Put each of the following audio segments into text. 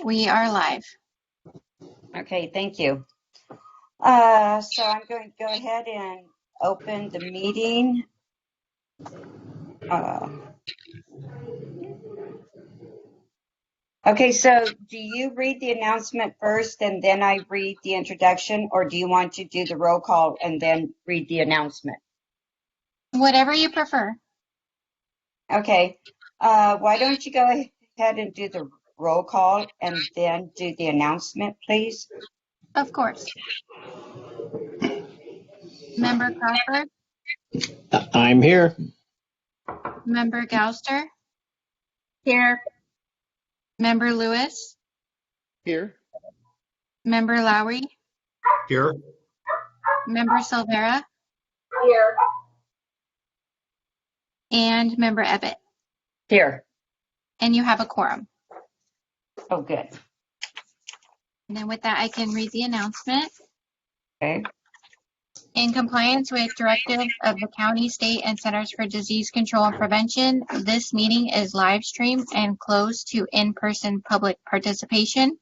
We are live. Okay, thank you. So I'm going to go ahead and open the meeting. Okay, so do you read the announcement first and then I read the introduction, or do you want to do the roll call and then read the announcement? Whatever you prefer. Okay, why don't you go ahead and do the roll call and then do the announcement, please? Of course. Member Crawford? I'm here. Member Gouster? Here. Member Lewis? Here. Member Lowry? Here. Member Silvera? Here. And Member Ebbett? Here. And you have a quorum. Oh, good. And then with that, I can read the announcement. Okay. In compliance with directives of the county, state, and Centers for Disease Control and Prevention, this meeting is live streamed and closed to in-person public participation.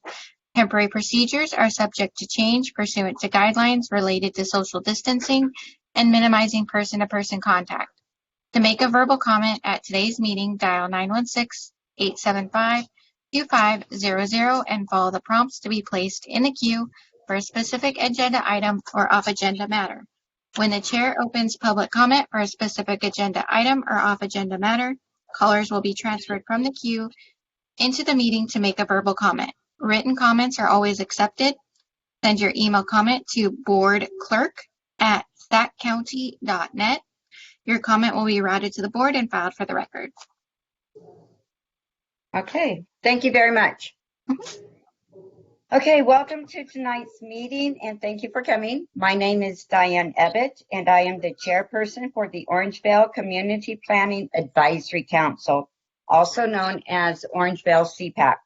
Temporary procedures are subject to change pursuant to guidelines related to social distancing and minimizing person-to-person contact. To make a verbal comment at today's meeting, dial 916-875-2500 and follow the prompts to be placed in the queue for a specific agenda item or off-agenda matter. When the chair opens public comment for a specific agenda item or off-agenda matter, callers will be transferred from the queue into the meeting to make a verbal comment. Written comments are always accepted. Send your email comment to boardclerk@saccounty.net. Your comment will be routed to the board and filed for the record. Okay, thank you very much. Okay, welcome to tonight's meeting and thank you for coming. My name is Diane Ebbett and I am the chairperson for the Orangevale Community Planning Advisory Council, also known as Orangevale CPAC.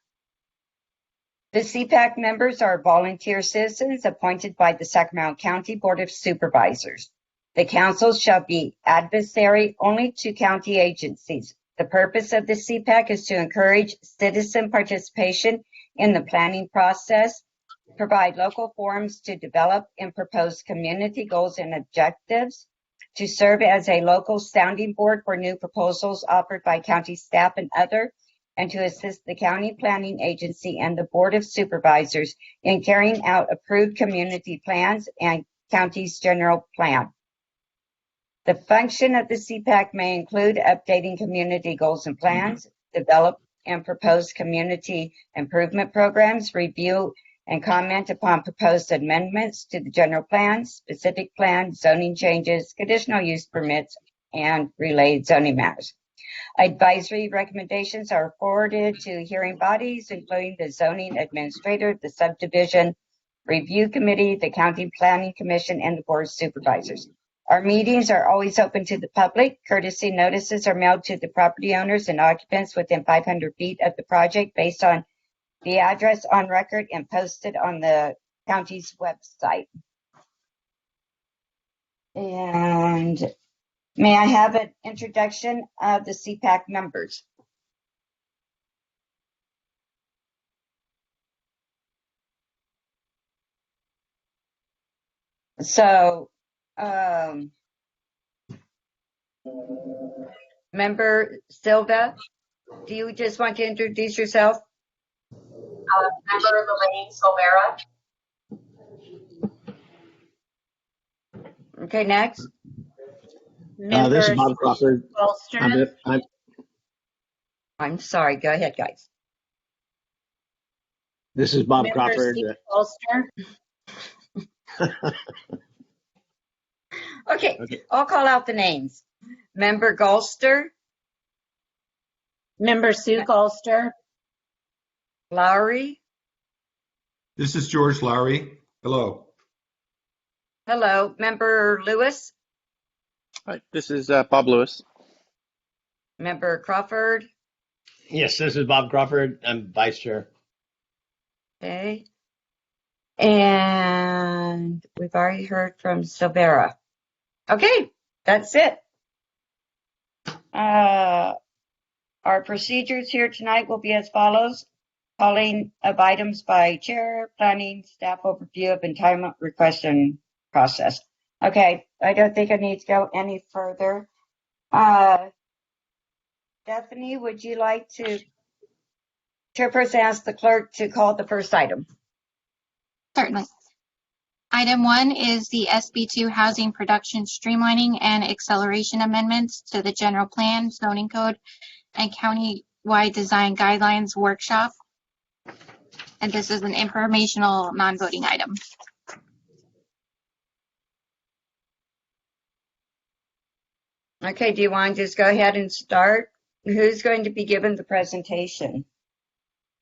The CPAC members are volunteer citizens appointed by the Sacramento County Board of Supervisors. The council shall be adversary only to county agencies. The purpose of the CPAC is to encourage citizen participation in the planning process, provide local forums to develop and propose community goals and objectives, to serve as a local sounding board for new proposals offered by county staff and other, and to assist the county planning agency and the Board of Supervisors in carrying out approved community plans and county's general plan. The function of the CPAC may include updating community goals and plans, develop and propose community improvement programs, review and comment upon proposed amendments to the general plan, specific plan, zoning changes, conditional use permits, and related zoning matters. Advisory recommendations are forwarded to hearing bodies, including the zoning administrator, the subdivision review committee, the county planning commission, and the board of supervisors. Our meetings are always open to the public. Courtesy notices are mailed to the property owners and occupants within 500 feet of the project based on the address on record and posted on the county's website. And may I have an introduction of the CPAC members? So, Member Silva, do you just want to introduce yourself? Member Lorraine Silvera. Okay, next. This is Bob Crawford. I'm sorry, go ahead, guys. This is Bob Member Crawford. Okay, I'll call out the names. Member Golster. Member Sue Golster. Lowry. This is George Lowry. Hello. Hello. Member Lewis. Hi, this is Bob Lewis. Member Crawford. Yes, this is Bob Crawford. I'm vice chair. Okay. And we've already heard from Silvera. Okay, that's it. Our procedures here tonight will be as follows. Calling of items by chair, planning, staff overview of entitlement request and process. Okay, I don't think I need to go any further. Stephanie, would you like to, chairperson ask the clerk to call the first item? Certainly. Item 1 is the SB2 Housing Production Streamlining and Acceleration Amendments to the General Plan, Zoning Code, and Countywide Design Guidelines Workshop. And this is an informational, non-voting item. Okay, do you want to just go ahead and start? Who's going to be given the presentation?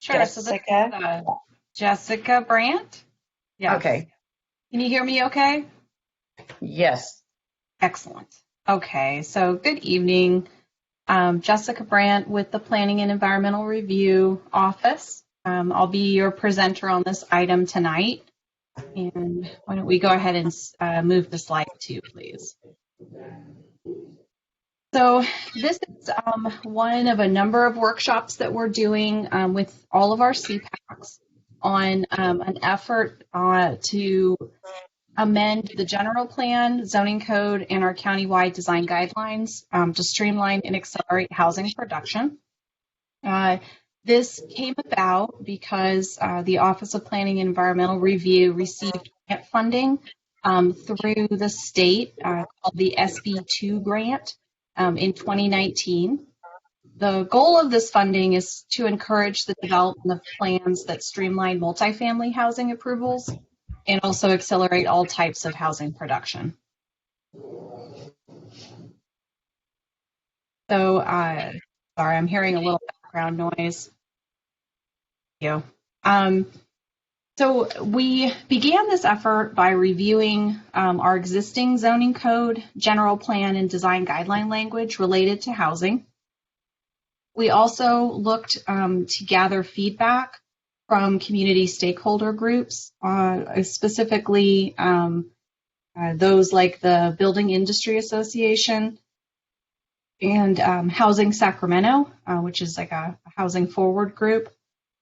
Sure. So this Jessica? is Jessica Brandt. Yes. Okay, Can you hear me okay? yes. Excellent. Okay. So good evening. Jessica Brandt with the Planning and Environmental Review Office. I'll be your presenter on this item tonight. And why don't we go ahead and move the slide 2, please. So this is one of a number of workshops that we're doing with all of our CPACs on an effort to amend the general plan, zoning code, and our countywide design guidelines to streamline and accelerate housing production. This came about because the Office of Planning and Environmental Review received grant funding through the state called the SB2 grant in 2019. The goal of this funding is to encourage the development of plans that streamline multifamily housing approvals and also accelerate all types of housing production. So, sorry, I'm hearing a little background noise. Thank you. So we began this effort by reviewing our existing zoning code, general plan, and design guideline language related to housing. We also looked to gather feedback from community stakeholder groups, specifically those like the Building Industry Association and Housing Sacramento, which is like a housing forward group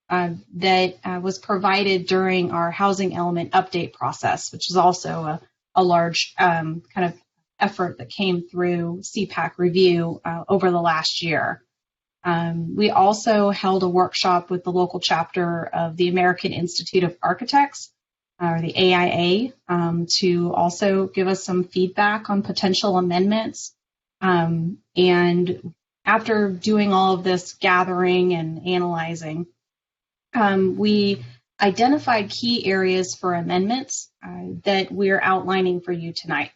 that was provided during our housing element update process, which is also a large kind of effort that came through CPAC review over the last year. We also held a workshop with the local chapter of the American Institute of Architects, or the AIA, to also give us some feedback on potential amendments. And after doing all of this gathering and analyzing, we identified key areas for amendments that we're outlining for you tonight.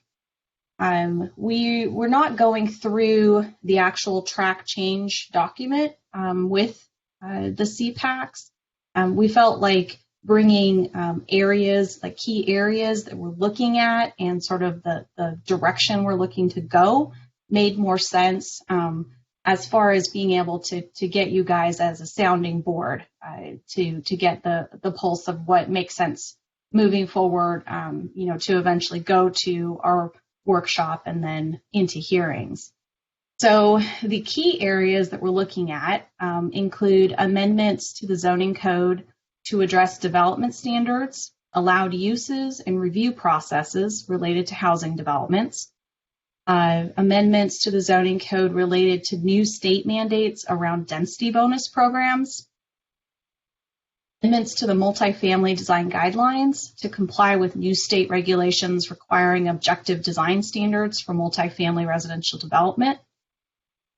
We're not going through the actual track change document with the CPACs. We felt like bringing areas, like key areas that we're looking at and sort of the direction we're looking to go made more sense as far as being able to get you guys as a sounding board to get the pulse of what makes sense moving forward, to eventually go to our workshop and then into hearings. So the key areas that we're looking at include amendments to the zoning code to address development standards, allowed uses, and review processes related to housing developments, amendments to the zoning code related to new state mandates around density bonus programs, amendments to the multifamily design guidelines to comply with new state regulations requiring objective design standards for multifamily residential development,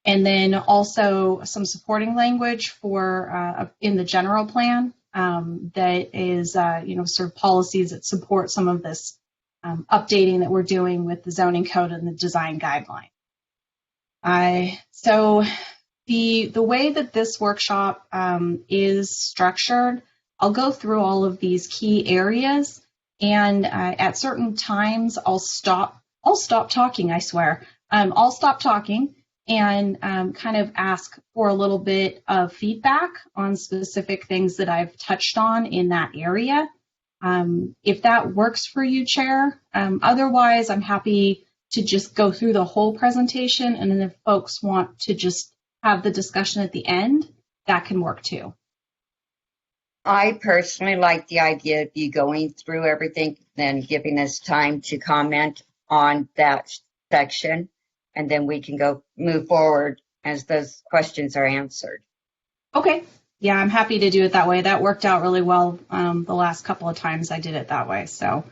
and then also some supporting language for in the general plan that is, sort of policies that support some of this updating that we're doing with the zoning code and the design guideline. So the way that this workshop is structured, I'll go through all of these key areas, and at certain times I'll stop talking, I swear. I'll stop talking and kind of ask for a little bit of feedback on specific things that I've touched on in that area. If that works for you, Chair. Otherwise, I'm happy to just go through the whole presentation, and then if folks want to just have the discussion at the end, that can work too. I personally like the idea of you going through everything, then giving us time to comment on that section, and then we can move forward as those questions are answered. Okay. Yeah, I'm happy to do it that way. That worked out really well the last couple of times I did it that way. So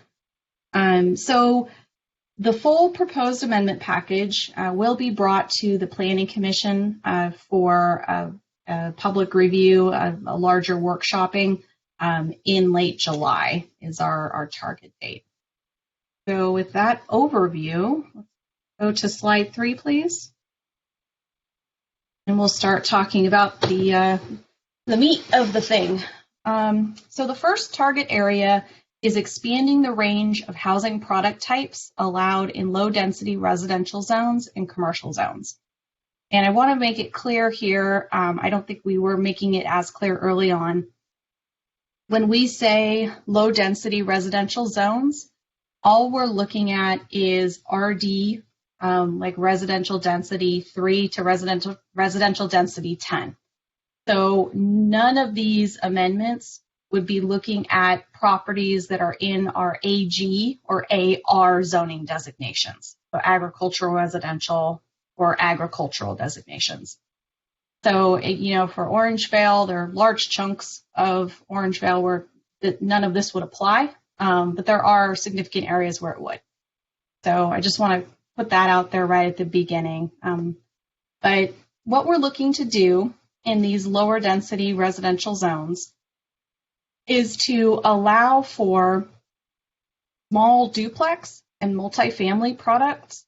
the full proposed amendment package will be brought to the Planning Commission for a public review, a larger workshopping in late July is our target date. So with that overview, let's go to slide 3, please. And we'll start talking about the meat of the thing. So the first target area is expanding the range of housing product types allowed in low-density residential zones and commercial zones. And I want to make it clear here, I don't think we were making it as clear early on. When we say low-density residential zones, all we're looking at is RD, like residential density 3 to residential density 10. So none of these amendments would be looking at properties that are in our AG or AR zoning designations, so agricultural residential or agricultural designations. So, for Orangevale, there are large chunks of Orangevale where none of this would apply, but there are significant areas where it would. So I just want to put that out there right at the beginning. But what we're looking to do in these lower density residential zones is to allow for small duplex and multifamily products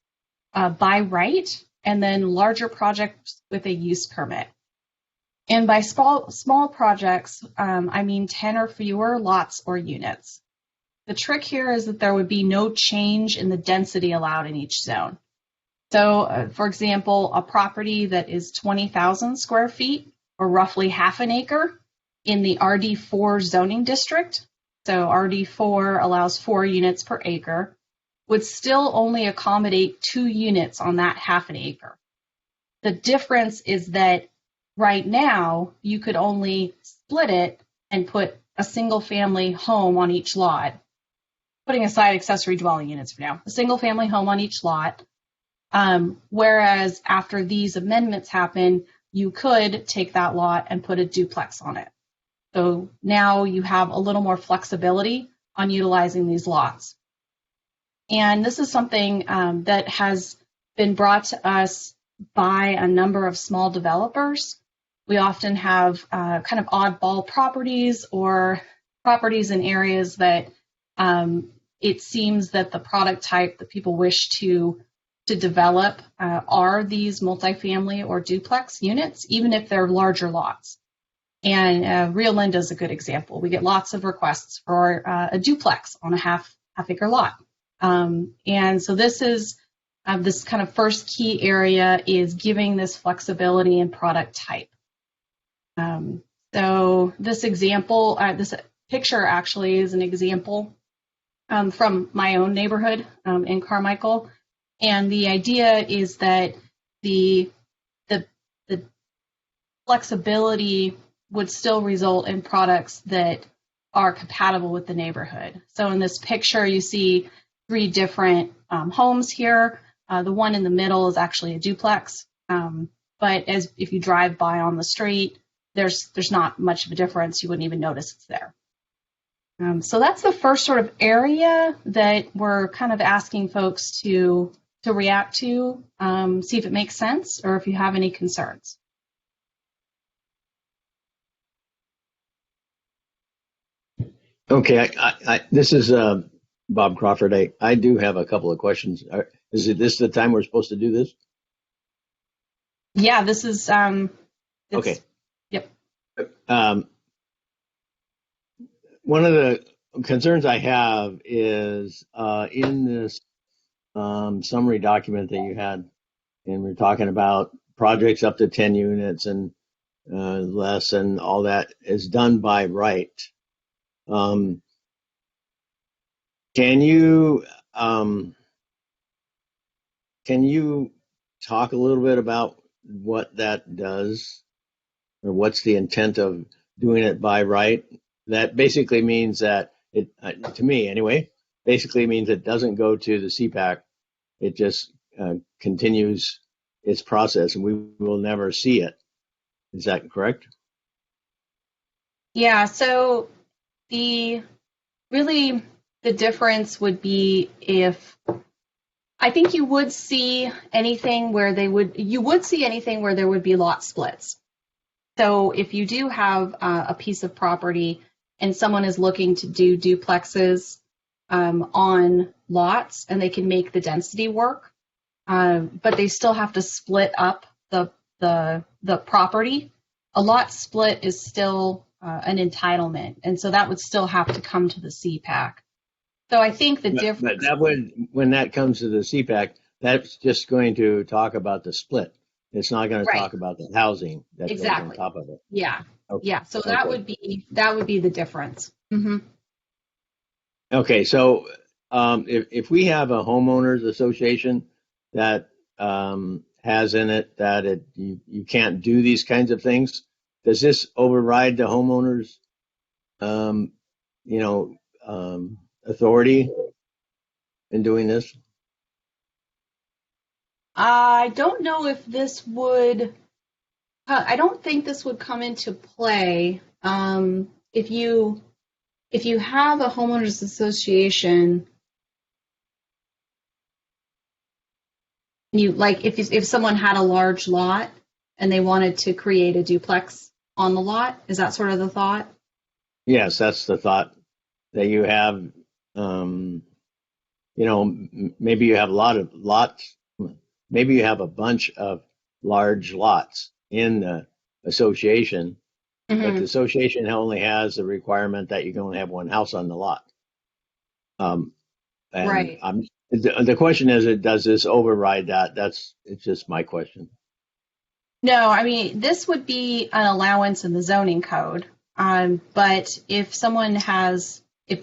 by right, and then larger projects with a use permit. And by small projects, I mean 10 or fewer lots or units. The trick here is that there would be no change in the density allowed in each zone. So, for example, a property that is 20,000 square feet, or roughly half an acre, in the RD4 zoning district, so RD4 allows 4 units per acre, would still only accommodate 2 units on that half an acre. The difference is that right now you could only split it and put a single family home on each lot, putting aside accessory dwelling units for now, a single family home on each lot. Whereas after these amendments happen, you could take that lot and put a duplex on it. So now you have a little more flexibility on utilizing these lots. And this is something that has been brought to us by a number of small developers. We often have kind of oddball properties or properties in areas that it seems that the product type that people wish to develop are these multifamily or duplex units, even if they're larger lots. And Rio Linda is a good example. We get lots of requests for a duplex on a half acre lot. And so this is this kind of first key area is giving this flexibility in product type. So this example, this picture actually is an example from my own neighborhood in Carmichael. And the idea is that the flexibility would still result in products that are compatible with the neighborhood. So in this picture, you see 3 different homes here. The one in the middle is actually a duplex, but if you drive by on the street, there's not much of a difference. You wouldn't even notice it's there. So that's the first sort of area that we're kind of asking folks to react to, see if it makes sense or if you have any concerns. Okay, this is Bob Crawford. I do have a couple of questions. Is this the time we're supposed to do this? Yeah, this is. Okay. Yep. One of the concerns I have is in this summary document that you had, and we're talking about projects up to 10 units and less, and all that is done by right. Can you talk a little bit about what that does, or what's the intent of doing it by right? that basically means that it, to me anyway, basically means it doesn't go to the CPAC. It just continues its process, and we will never see it. Is that correct? Yeah, so the difference would be if I think you would see anything where there would be lot splits. So if you do have a piece of property and someone is looking to do duplexes on lots, and they can make the density work, but they still have to split up the property. A lot split is still an entitlement, and so that would still have to come to the CPAC. So I think the difference. But that would, when that comes to the CPAC, that's just going to talk about the split. It's not going to talk about the housing that goes on top of it. Yeah. Okay. Yeah. So that would be the difference. Mm-hmm. Okay. So if we have a homeowners association that has in it that you can't do these kinds of things, does this override the homeowners, authority in doing this? I don't know if this would. I don't think this would come into play if you have a homeowners association. If someone had a large lot and they wanted to create a duplex on the lot, is that sort of the thought? Yes, that's the thought, that you have. Maybe you have a lot of lots. Maybe you have a bunch of large lots in the association, but the association only has the requirement that you can only have one house on the lot. Right. The question is, does this override that? It's just my question. No, I mean, this would be an allowance in the zoning code. But if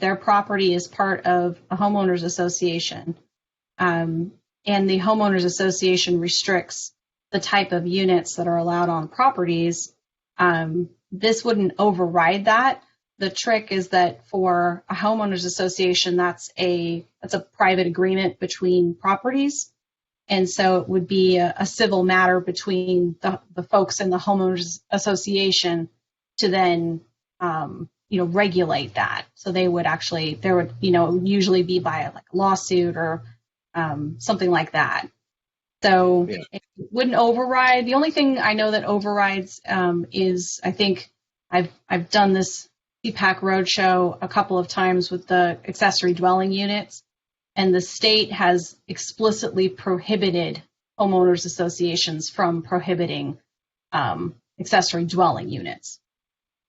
their property is part of a homeowners association, and the homeowners association restricts the type of units that are allowed on properties, this wouldn't override that. The trick is that for a homeowners association, that's a private agreement between properties. And so it would be a civil matter between the folks in the homeowners association to then regulate that. So there would usually be by like a lawsuit or something like that. So It wouldn't override. The only thing I know that overrides is, I think I've done this CPAC roadshow a couple of times with the accessory dwelling units, and the state has explicitly prohibited homeowners associations from prohibiting accessory dwelling units.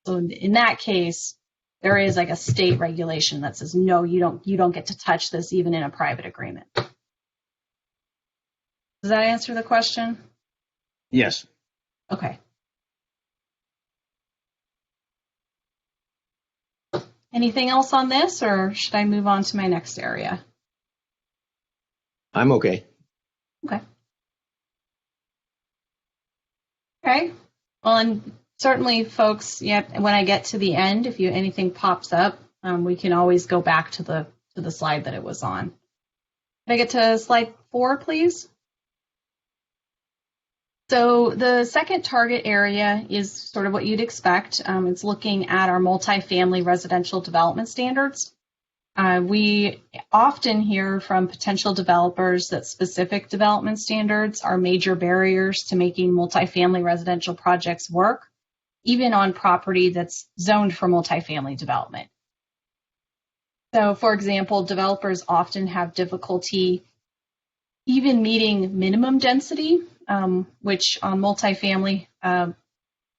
So in that case, there is like a state regulation that says, no, you don't get to touch this even in a private agreement. Does that answer the question? Yes. Okay. Anything else on this, or should I move on to my next area? I'm okay. Okay. Okay. Well, and certainly, folks, when I get to the end, if anything pops up, we can always go back to the slide that it was on. Can I get to slide 4, please? So the second target area is sort of what you'd expect. It's looking at our multifamily residential development standards. We often hear from potential developers that specific development standards are major barriers to making multifamily residential projects work, even on property that's zoned for multifamily development. So, for example, developers often have difficulty even meeting minimum density, which on multifamily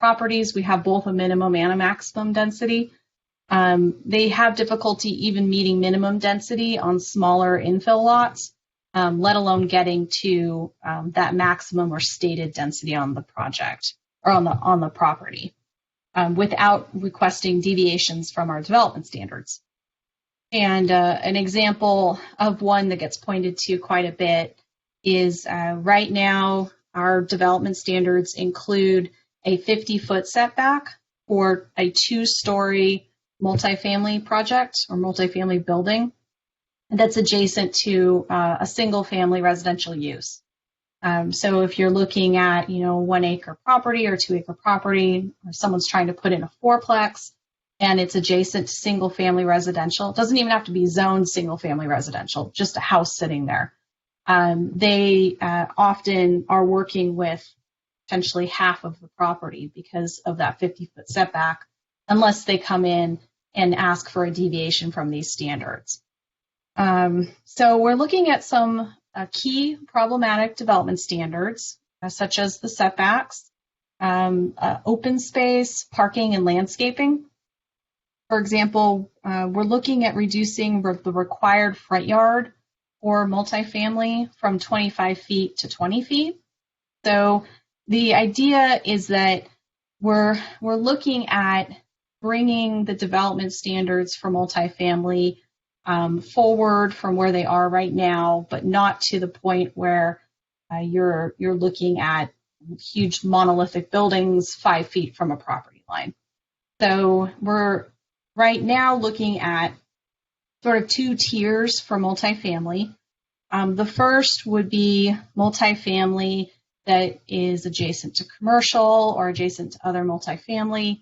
properties, we have both a minimum and a maximum density. They have difficulty even meeting minimum density on smaller infill lots, let alone getting to that maximum or stated density on the project or on the property, without requesting deviations from our development standards. And an example of one that gets pointed to quite a bit is right now our development standards include a 50-foot setback for a 2-story multifamily project or multifamily building that's adjacent to a single family residential use. So if you're looking at, 1 acre property or 2 acre property, or someone's trying to put in a fourplex and it's adjacent to single family residential, it doesn't even have to be zoned single family residential, just a house sitting there. They often are working with potentially half of the property because of that 50-foot setback, unless they come in and ask for a deviation from these standards. So we're looking at some key problematic development standards, such as the setbacks, open space, parking, and landscaping. For example, we're looking at reducing the required front yard or multifamily from 25 feet to 20 feet. So the idea is that we're looking at bringing the development standards for multifamily forward from where they are right now, but not to the point where you're looking at huge monolithic buildings 5 feet from a property line. So we're right now looking at sort of 2 tiers for multifamily. The first would be multifamily that is adjacent to commercial or adjacent to other multifamily,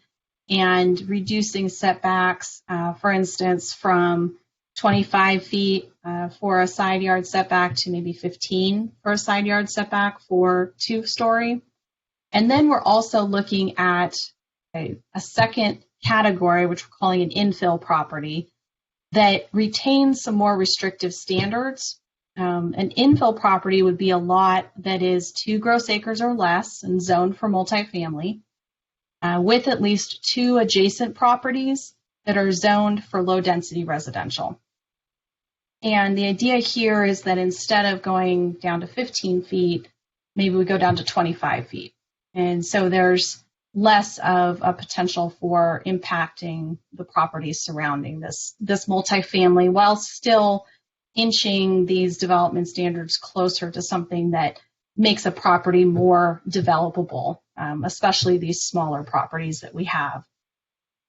and reducing setbacks, for instance, from 25 feet for a side yard setback to maybe 15 for a side yard setback for 2-story. And then we're also looking at a second category, which we're calling an infill property, that retains some more restrictive standards. An infill property would be a lot that is 2 gross acres or less and zoned for multifamily, with at least 2 adjacent properties that are zoned for low density residential. And the idea here is that instead of going down to 15 feet, maybe we go down to 25 feet. And so there's less of a potential for impacting the properties surrounding this multifamily, while still inching these development standards closer to something that makes a property more developable, especially these smaller properties that we have.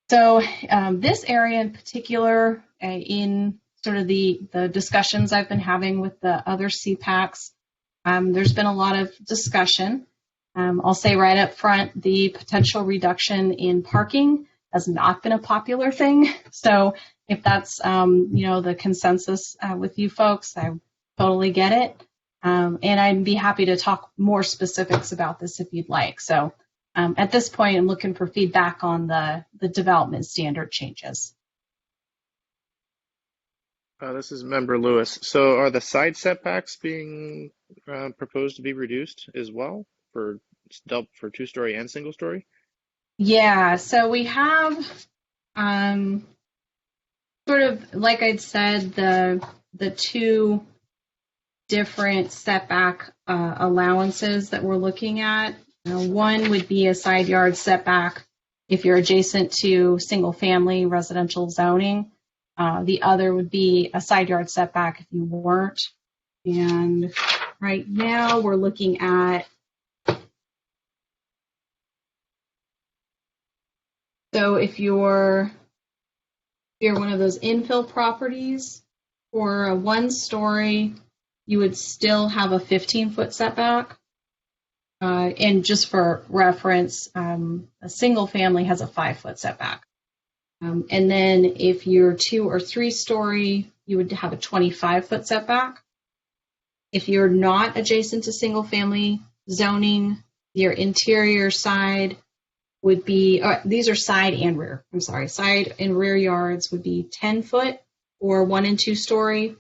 So this area in particular, in sort of the discussions I've been having with the other CPACs, there's been a lot of discussion. I'll say right up front, the potential reduction in parking has not been a popular thing. So if that's, the consensus with you folks, I totally get it. And I'd be happy to talk more specifics about this if you'd like. So at this point, I'm looking for feedback on the development standard changes. This is Member Lewis. So are the side setbacks being proposed to be reduced as well for 2-story and single-story? Yeah, so we have sort of, like I'd said, the 2 different setback allowances that we're looking at. One would be a side yard setback if you're adjacent to single-family residential zoning. The other would be a side yard setback if you weren't. And right now we're looking at, so if you're one of those infill properties, for a 1-story, you would still have a 15-foot setback. And just for reference, a single family has a 5-foot setback. And then if you're 2 or 3-story, you would have a 25-foot setback. If you're not adjacent to single family zoning, your interior side would be, these are side and rear, side and rear yards would be 10 foot for 1 and 2-story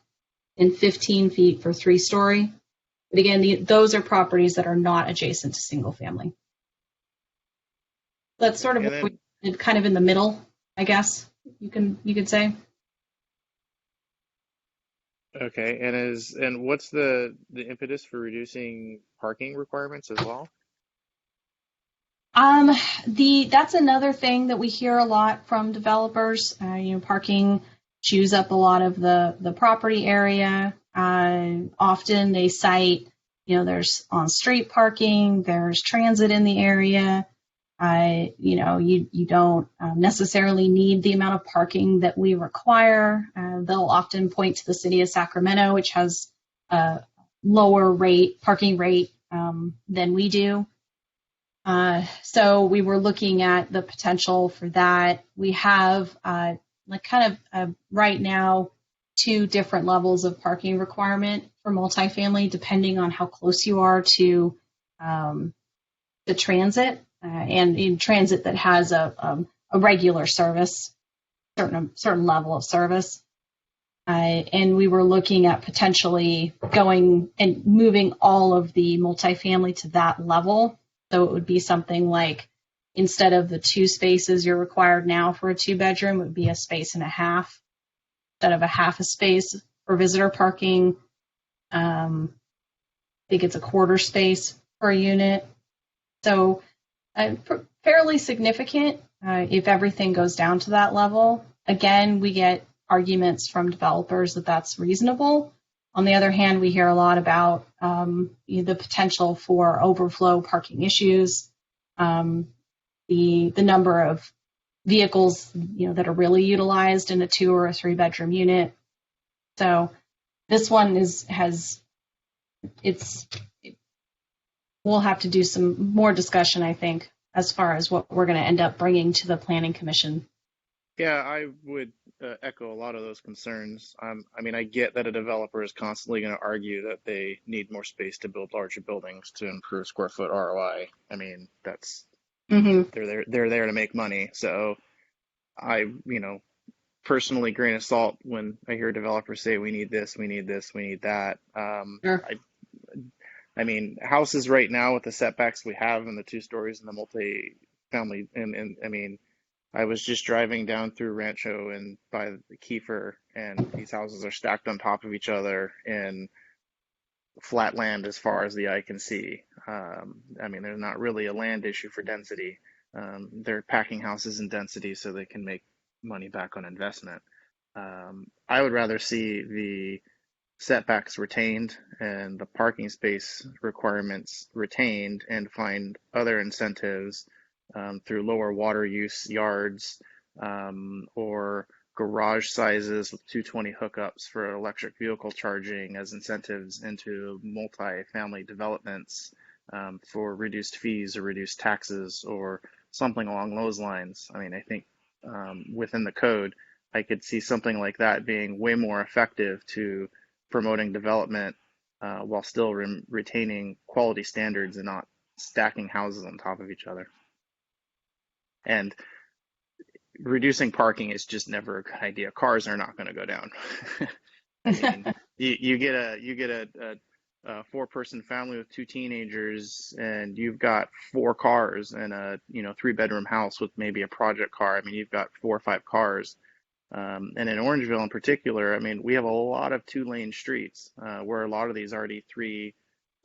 and 15 feet for 3-story. But again, those are properties that are not adjacent to single family. That's sort of what we did, kind of in the middle, I guess you could say. Okay, and what's the impetus for reducing parking requirements as well? That's another thing that we hear a lot from developers. Parking chews up a lot of the property area. Often they cite, there's on-street parking, there's transit in the area. You don't necessarily need the amount of parking that we require. They'll often point to the city of Sacramento, which has a lower parking rate than we do. So we were looking at the potential for that. We have right now 2 different levels of parking requirement for multifamily, depending on how close you are to the transit, and in transit that has a regular service, certain level of service. And we were looking at potentially going and moving all of the multifamily to that level. So it would be something like, instead of the 2 spaces you're required now for a 2-bedroom, it would be a space and a half. Instead of a half a space for visitor parking, I think it's a quarter space per unit. So fairly significant if everything goes down to that level. Again, we get arguments from developers that that's reasonable. On the other hand, we hear a lot about the potential for overflow parking issues, the number of vehicles that are really utilized in a 2 or a 3-bedroom unit. So this one we'll have to do some more discussion, I think, as far as what we're going to end up bringing to the Planning Commission. Yeah, I would echo a lot of those concerns. I mean, I get that a developer is constantly going to argue that they need more space to build larger buildings to improve square foot ROI. I mean, that's they're there to make money. So I, personally grain of salt when I hear developers say we need this, we need this, we need that. Sure. I mean, houses right now with the setbacks we have in the 2 stories and the multi-family, and I mean, I was just driving down through Rancho and by the Kiefer, and these houses are stacked on top of each other in flat land as far as the eye can see. I mean, there's not really a land issue for density. They're packing houses in density so they can make money back on investment. I would rather see the setbacks retained and the parking space requirements retained, and find other incentives through lower water use yards, or garage sizes with 220 hookups for electric vehicle charging as incentives into multi-family developments, for reduced fees or reduced taxes or something along those lines. I mean, I think within the code, I could see something like that being way more effective to promoting development while still retaining quality standards and not stacking houses on top of each other. And reducing parking is just never a good idea. Cars are not going to go down. I mean, you get a 4-person family with 2 teenagers, and you've got 4 cars and a 3-bedroom house with maybe a project car. I mean, you've got 4 or 5 cars. And in Orangevale in particular, I mean, we have a lot of 2-lane streets where a lot of these RD3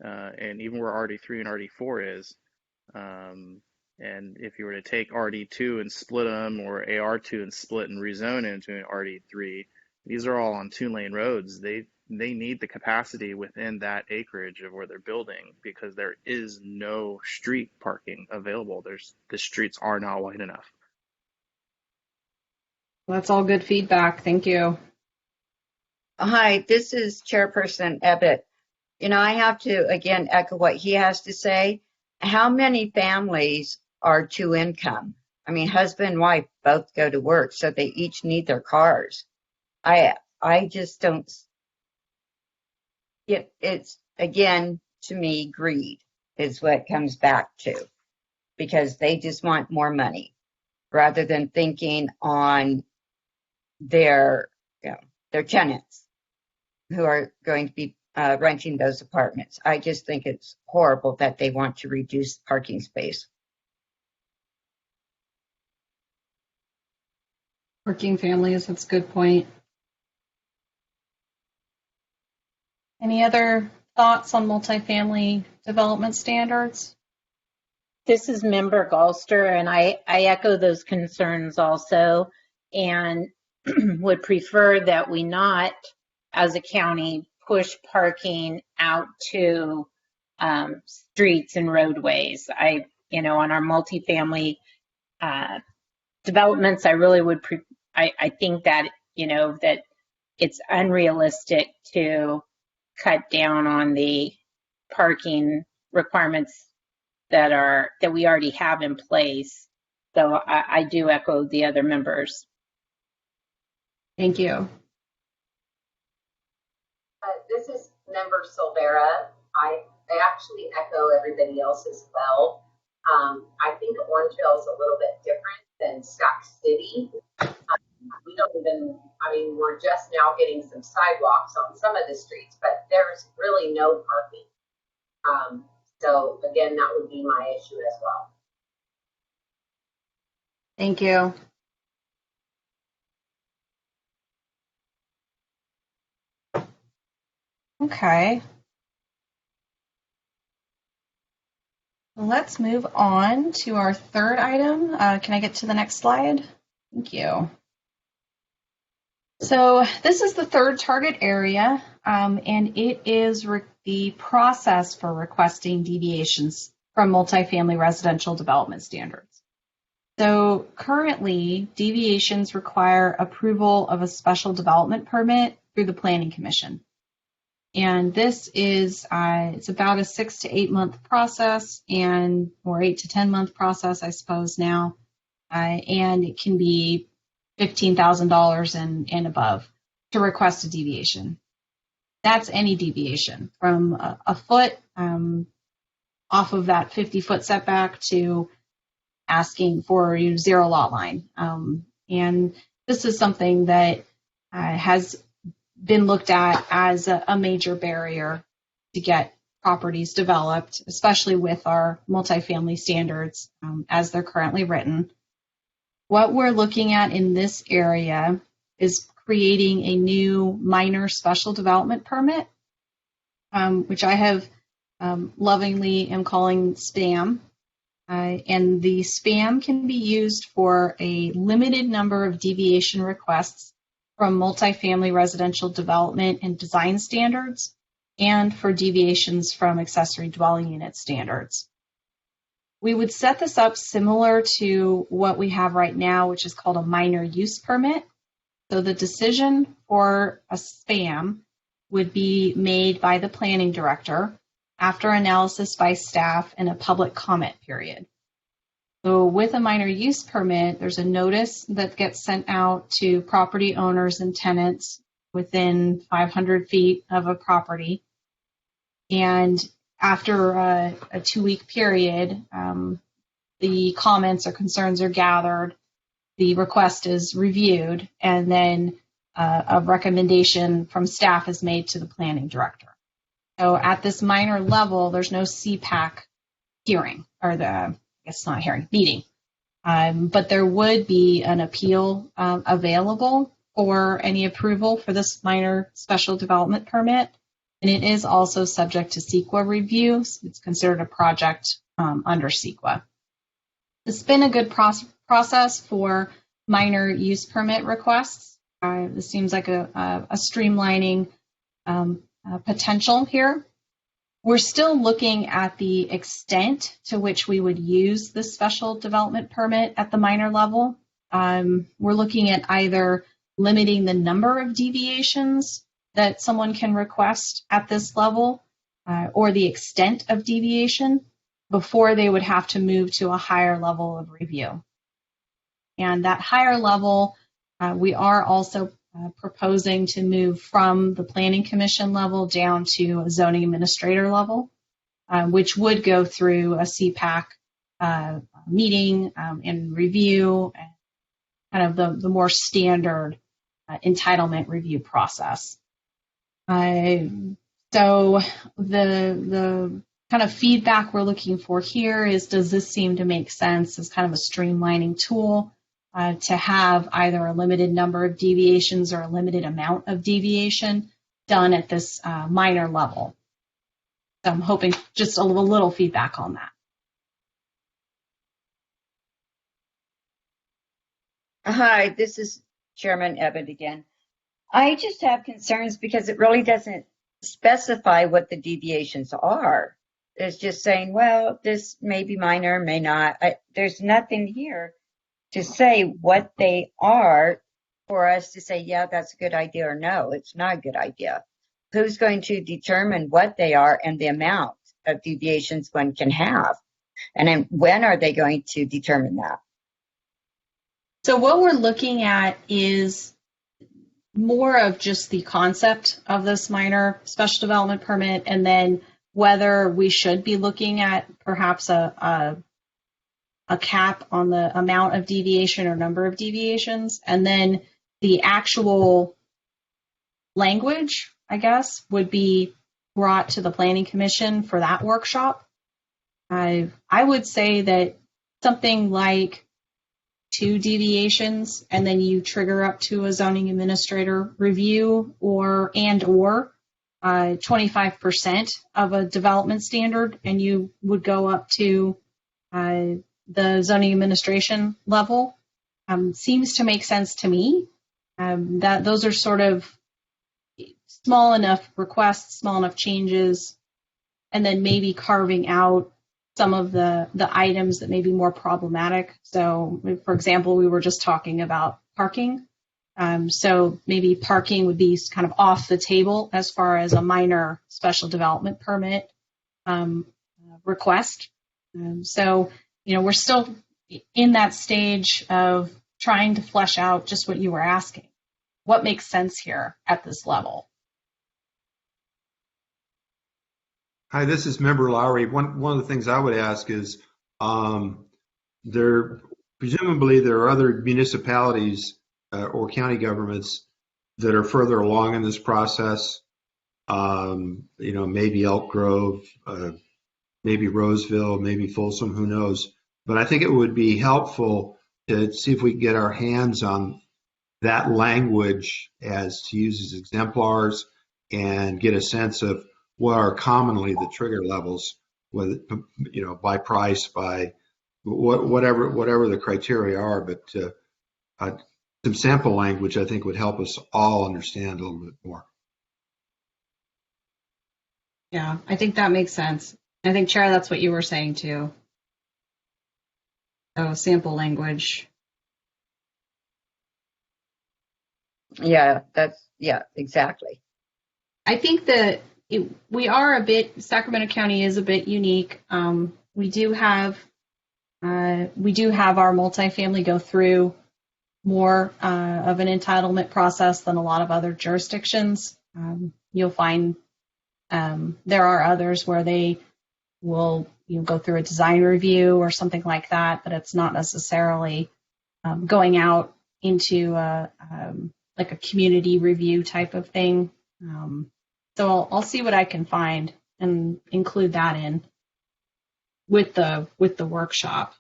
and even where RD3 and RD4 is. And if you were to take RD2 and split them, or AR2 and split and rezone into an RD3, these are all on 2-lane roads. They need the capacity within that acreage of where they're building, because there is no street parking available. The streets are not wide enough. That's all good feedback. Thank you. Hi, this is Chairperson Ebbett. I have to, again, echo what he has to say. How many families are 2 income? I mean, husband and wife both go to work, so they each need their cars. I just don't. It's, again, to me, greed is what it comes back to, because they just want more money rather than thinking on their tenants who are going to be renting those apartments. I just think it's horrible that they want to reduce parking space. Working families, that's a good point. Any other thoughts on multifamily development standards? This is Member Galster, and I echo those concerns also, and would prefer that we not, as a county, push parking out to streets and roadways. on our multifamily developments, I really would, I think that, that it's unrealistic to cut down on the parking requirements that we already have in place. So I do echo the other members. Thank you. This is Member Silvera. I actually echo everybody else as well. I think Orangevale is a little bit different than Sac City. We don't even, we're just now getting some sidewalks on some of the streets, but there's really no parking. So again, that would be my issue as well. Thank you. Okay. Let's move on to our third item. Can I get to the next slide? Thank you. So this is the third target area, and it is the process for requesting deviations from multifamily residential development standards. So currently, deviations require approval of a special development permit through the Planning Commission. And this is, it's about a 6 to 8 month process, or 8 to 10 month process, I suppose now. And it can be $15,000 and above to request a deviation. That's any deviation from a foot off of that 50-foot setback to asking for zero lot line. And this is something that has been looked at as a major barrier to get properties developed, especially with our multifamily standards as they're currently written. What we're looking at in this area is creating a new minor special development permit, which I have lovingly am calling SPAM. And the SPAM can be used for a limited number of deviation requests from multifamily residential development and design standards, and for deviations from accessory dwelling unit standards. We would set this up similar to what we have right now, which is called a minor use permit. So the decision for a SPAM would be made by the planning director after analysis by staff and a public comment period. So with a minor use permit, there's a notice that gets sent out to property owners and tenants within 500 feet of a property. And after a 2-week period, the comments or concerns are gathered, the request is reviewed, and then a recommendation from staff is made to the planning director. So at this minor level, there's no CPAC hearing, or meeting. But there would be an appeal available for any approval for this minor special development permit. And it is also subject to CEQA review. So it's considered a project under CEQA. It's been a good process for minor use permit requests. This seems like a streamlining potential here. We're still looking at the extent to which we would use this special development permit at the minor level. We're looking at either limiting the number of deviations that someone can request at this level or the extent of deviation before they would have to move to a higher level of review. And that higher level, we are also proposing to move from the Planning Commission level down to a zoning administrator level, which would go through a CPAC meeting and review, and kind of the more standard entitlement review process. So the kind of feedback we're looking for here is, does this seem to make sense as kind of a streamlining tool to have either a limited number of deviations or a limited amount of deviation done at this minor level? So I'm hoping just a little feedback on that. Hi, this is Chairman Ebbett again. I just have concerns because it really doesn't specify what the deviations are. It's just saying, well, this may be minor, may not. There's nothing here to say what they are for us to say, yeah, that's a good idea, or no, it's not a good idea. Who's going to determine what they are and the amount of deviations one can have? And then when are they going to determine that? So what we're looking at is more of just the concept of this minor special development permit, and then whether we should be looking at perhaps a cap on the amount of deviation or number of deviations, and then the actual language, I guess, would be brought to the Planning Commission for that workshop. I would say that something like 2 deviations, and then you trigger up to a zoning administrator review, or 25% of a development standard, and you would go up to the zoning administration level, seems to make sense to me. That those are sort of small enough requests, small enough changes, and then maybe carving out some of the items that may be more problematic. So, for example, we were just talking about parking. So maybe parking would be kind of off the table as far as a minor special development permit request. So, we're still in that stage of trying to flesh out just what you were asking. What makes sense here at this level? Hi, this is Member Lowry. One of the things I would ask is, presumably there are other municipalities or county governments that are further along in this process. Maybe Elk Grove, maybe Roseville, maybe Folsom, who knows. But I think it would be helpful to see if we can get our hands on that language as to use as exemplars and get a sense of what are commonly the trigger levels, whether, by price, by whatever the criteria are. But some sample language, I think, would help us all understand a little bit more. Yeah, I think that makes sense. I think, Chair, that's what you were saying too. Oh, sample language. Yeah, exactly. I think that Sacramento County is a bit unique. We do have our multifamily go through more of an entitlement process than a lot of other jurisdictions. You'll find there are others where they will go through a design review or something like that, but it's not necessarily going out into like a community review type of thing. So I'll see what I can find and include that in with the workshop,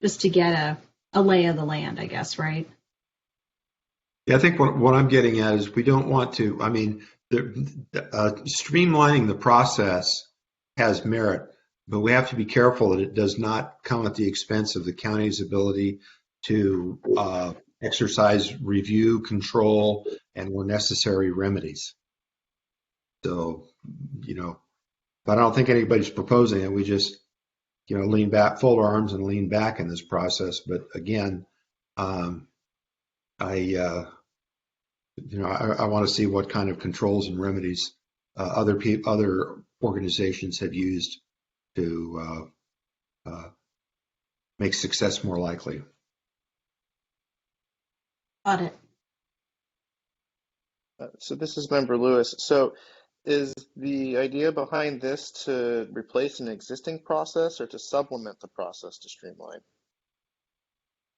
just to get a lay of the land, I guess, right? Yeah, I think what I'm getting at is we don't want to. I mean, streamlining the process has merit, but we have to be careful that it does not come at the expense of the county's ability to exercise review, control, and where necessary, remedies. So, but I don't think anybody's proposing it. We just, lean back, fold our arms and lean back in this process. But again, I want to see what kind of controls and remedies other organizations have used to make success more likely. Got it. So this is Member Lewis. So is the idea behind this to replace an existing process or to supplement the process to streamline?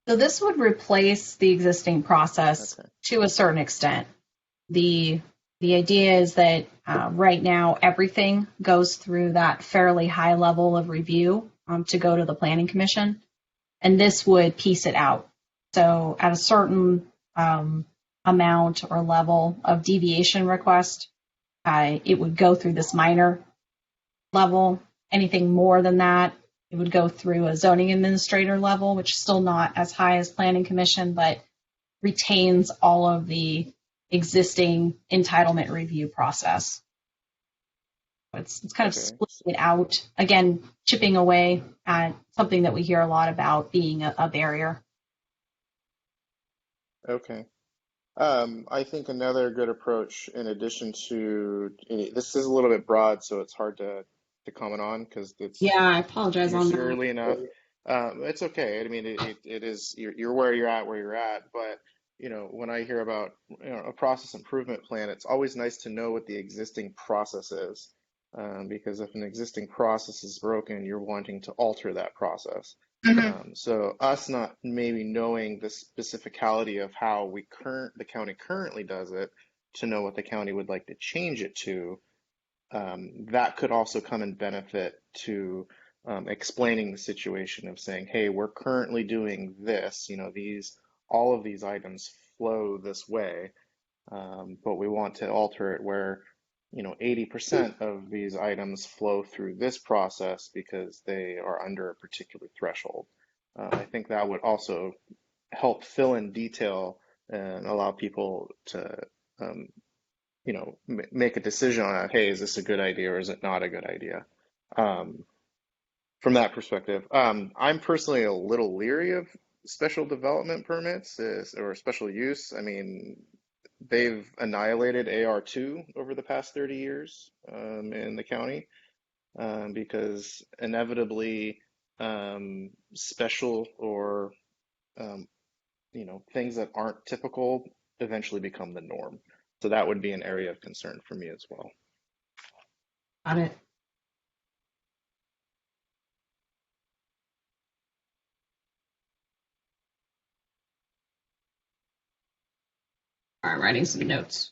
So this would replace the existing process to a certain extent. The idea is that right now everything goes through that fairly high level of review to go to the Planning Commission, and this would piece it out. So at a certain amount or level of deviation request, it would go through this minor level. Anything more than that, it would go through a zoning administrator level, which is still not as high as Planning Commission, but retains all of the existing entitlement review process. It's kind of Okay. splitting it out, again, chipping away at something that we hear a lot about being a barrier. Okay. I think another good approach, in addition to, this is a little bit broad, so it's hard to comment on because it's Yeah, I apologize on that. early enough. It's okay. I mean, it is, you're where you're at, but when I hear about a process improvement plan, it's always nice to know what the existing process is, because if an existing process is broken, you're wanting to alter that process. So us not maybe knowing the specificality of how the county currently does it, to know what the county would like to change it to, that could also come in benefit to explaining the situation of saying, hey, we're currently doing this, all of these items flow this way, but we want to alter it where 80% of these items flow through this process because they are under a particular threshold. I think that would also help fill in detail and allow people to make a decision on, hey, is this a good idea or is it not a good idea? From that perspective, I'm personally a little leery of special development permits or special use. I mean, they've annihilated AR2 over the past 30 years in the county, because inevitably special or things that aren't typical eventually become the norm. So that would be an area of concern for me as well. Got it. All right, writing some notes.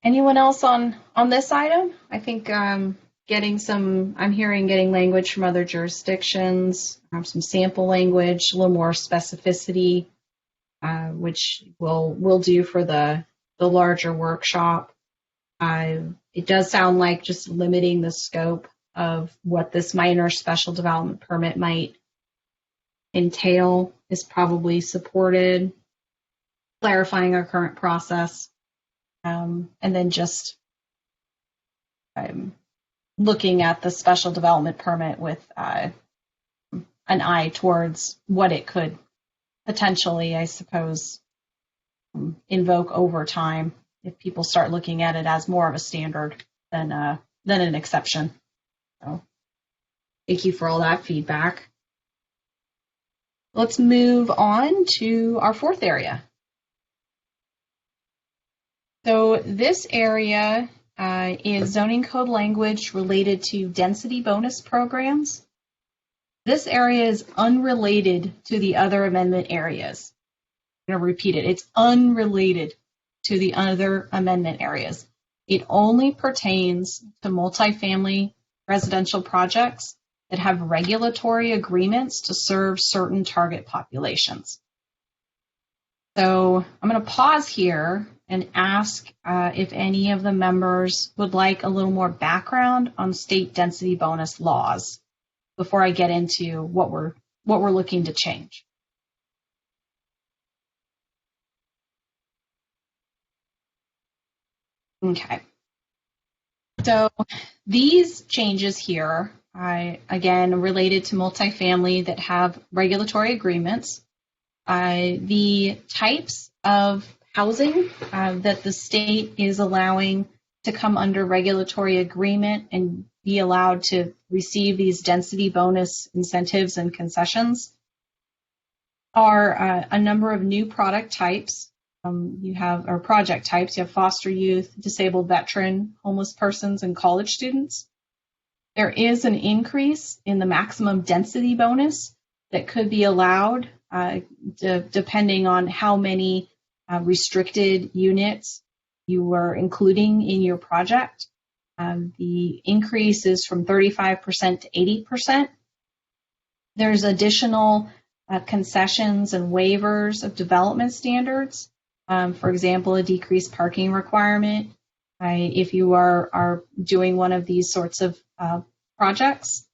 Anyone else on this item? I think I'm hearing getting language from other jurisdictions, some sample language, a little more specificity, which we'll do for the larger workshop. It does sound like just limiting the scope of what this minor special development permit might entail is probably supported, clarifying our current process, and then just looking at the special development permit with an eye towards what it could potentially, I suppose, invoke over time if people start looking at it as more of a standard than an exception. So thank you for all that feedback. Let's move on to our fourth area. So this area is zoning code language related to density bonus programs. This area is unrelated to the other amendment areas. I'm going to repeat it. It's unrelated to the other amendment areas. It only pertains to multifamily residential projects that have regulatory agreements to serve certain target populations. So I'm going to pause here and ask if any of the members would like a little more background on state density bonus laws before I get into what we're looking to change. Okay. So these changes here, again, related to multifamily that have regulatory agreements. The types of housing that the state is allowing to come under regulatory agreement and be allowed to receive these density bonus incentives and concessions are a number of new product types. Project types. You have foster youth, disabled veteran, homeless persons, and college students. There is an increase in the maximum density bonus that could be allowed depending on how many restricted units you were including in your project. The increase is from 35% to 80%. There's additional concessions and waivers of development standards. For example, a decreased parking requirement if you are doing one of these sorts of projects.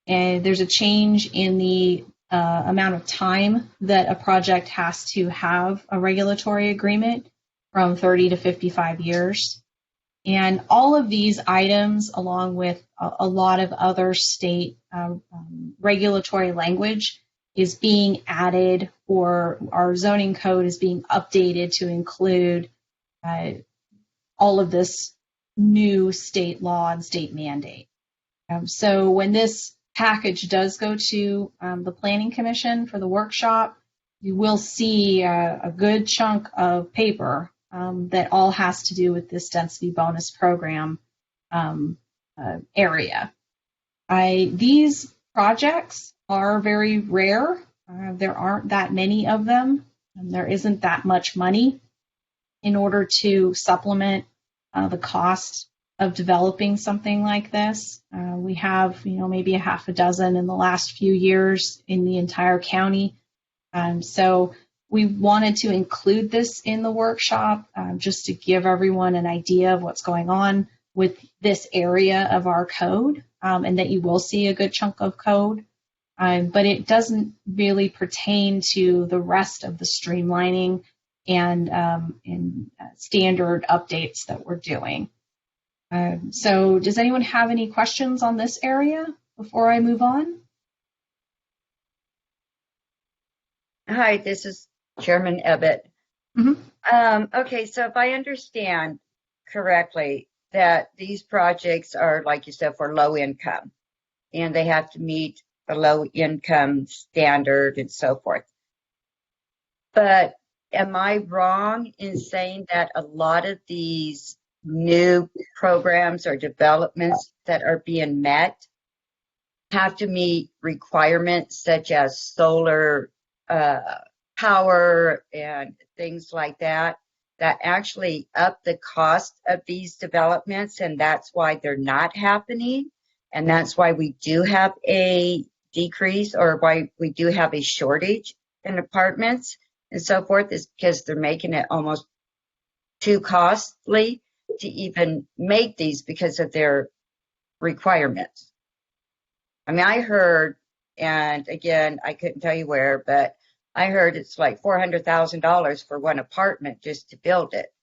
And there's a change in the amount of time that a project has to have a regulatory agreement from 30 to 55 years. And all of these items, along with a lot of other state regulatory language, is being added, or our zoning code is being updated to include all of this new state law and state mandate. So when this package does go to the Planning Commission for the workshop, you will see a good chunk of paper that all has to do with this density bonus program area. These projects are very rare. There aren't that many of them, and there isn't that much money in order to supplement the cost of developing something like this. We have, maybe a half a dozen in the last few years in the entire county. So we wanted to include this in the workshop just to give everyone an idea of what's going on with this area of our code, and that you will see a good chunk of code. But it doesn't really pertain to the rest of the streamlining and standard updates that we're doing. So does anyone have any questions on this area before I move on? Hi, this is Chairman Ebbett. Mm-hmm. Okay, so if I understand correctly, that these projects are, like you said, for low income, and they have to meet the low income standard and so forth. But am I wrong in saying that a lot of these new programs or developments that are being met have to meet requirements such as solar power and things like that, that actually up the cost of these developments, and that's why they're not happening, and that's why we do have a decrease, or why we do have a shortage in apartments and so forth, is because they're making it almost too costly to even make these because of their requirements. I mean, I heard, and again, I couldn't tell you where, but I heard it's like $400,000 for one apartment just to build it.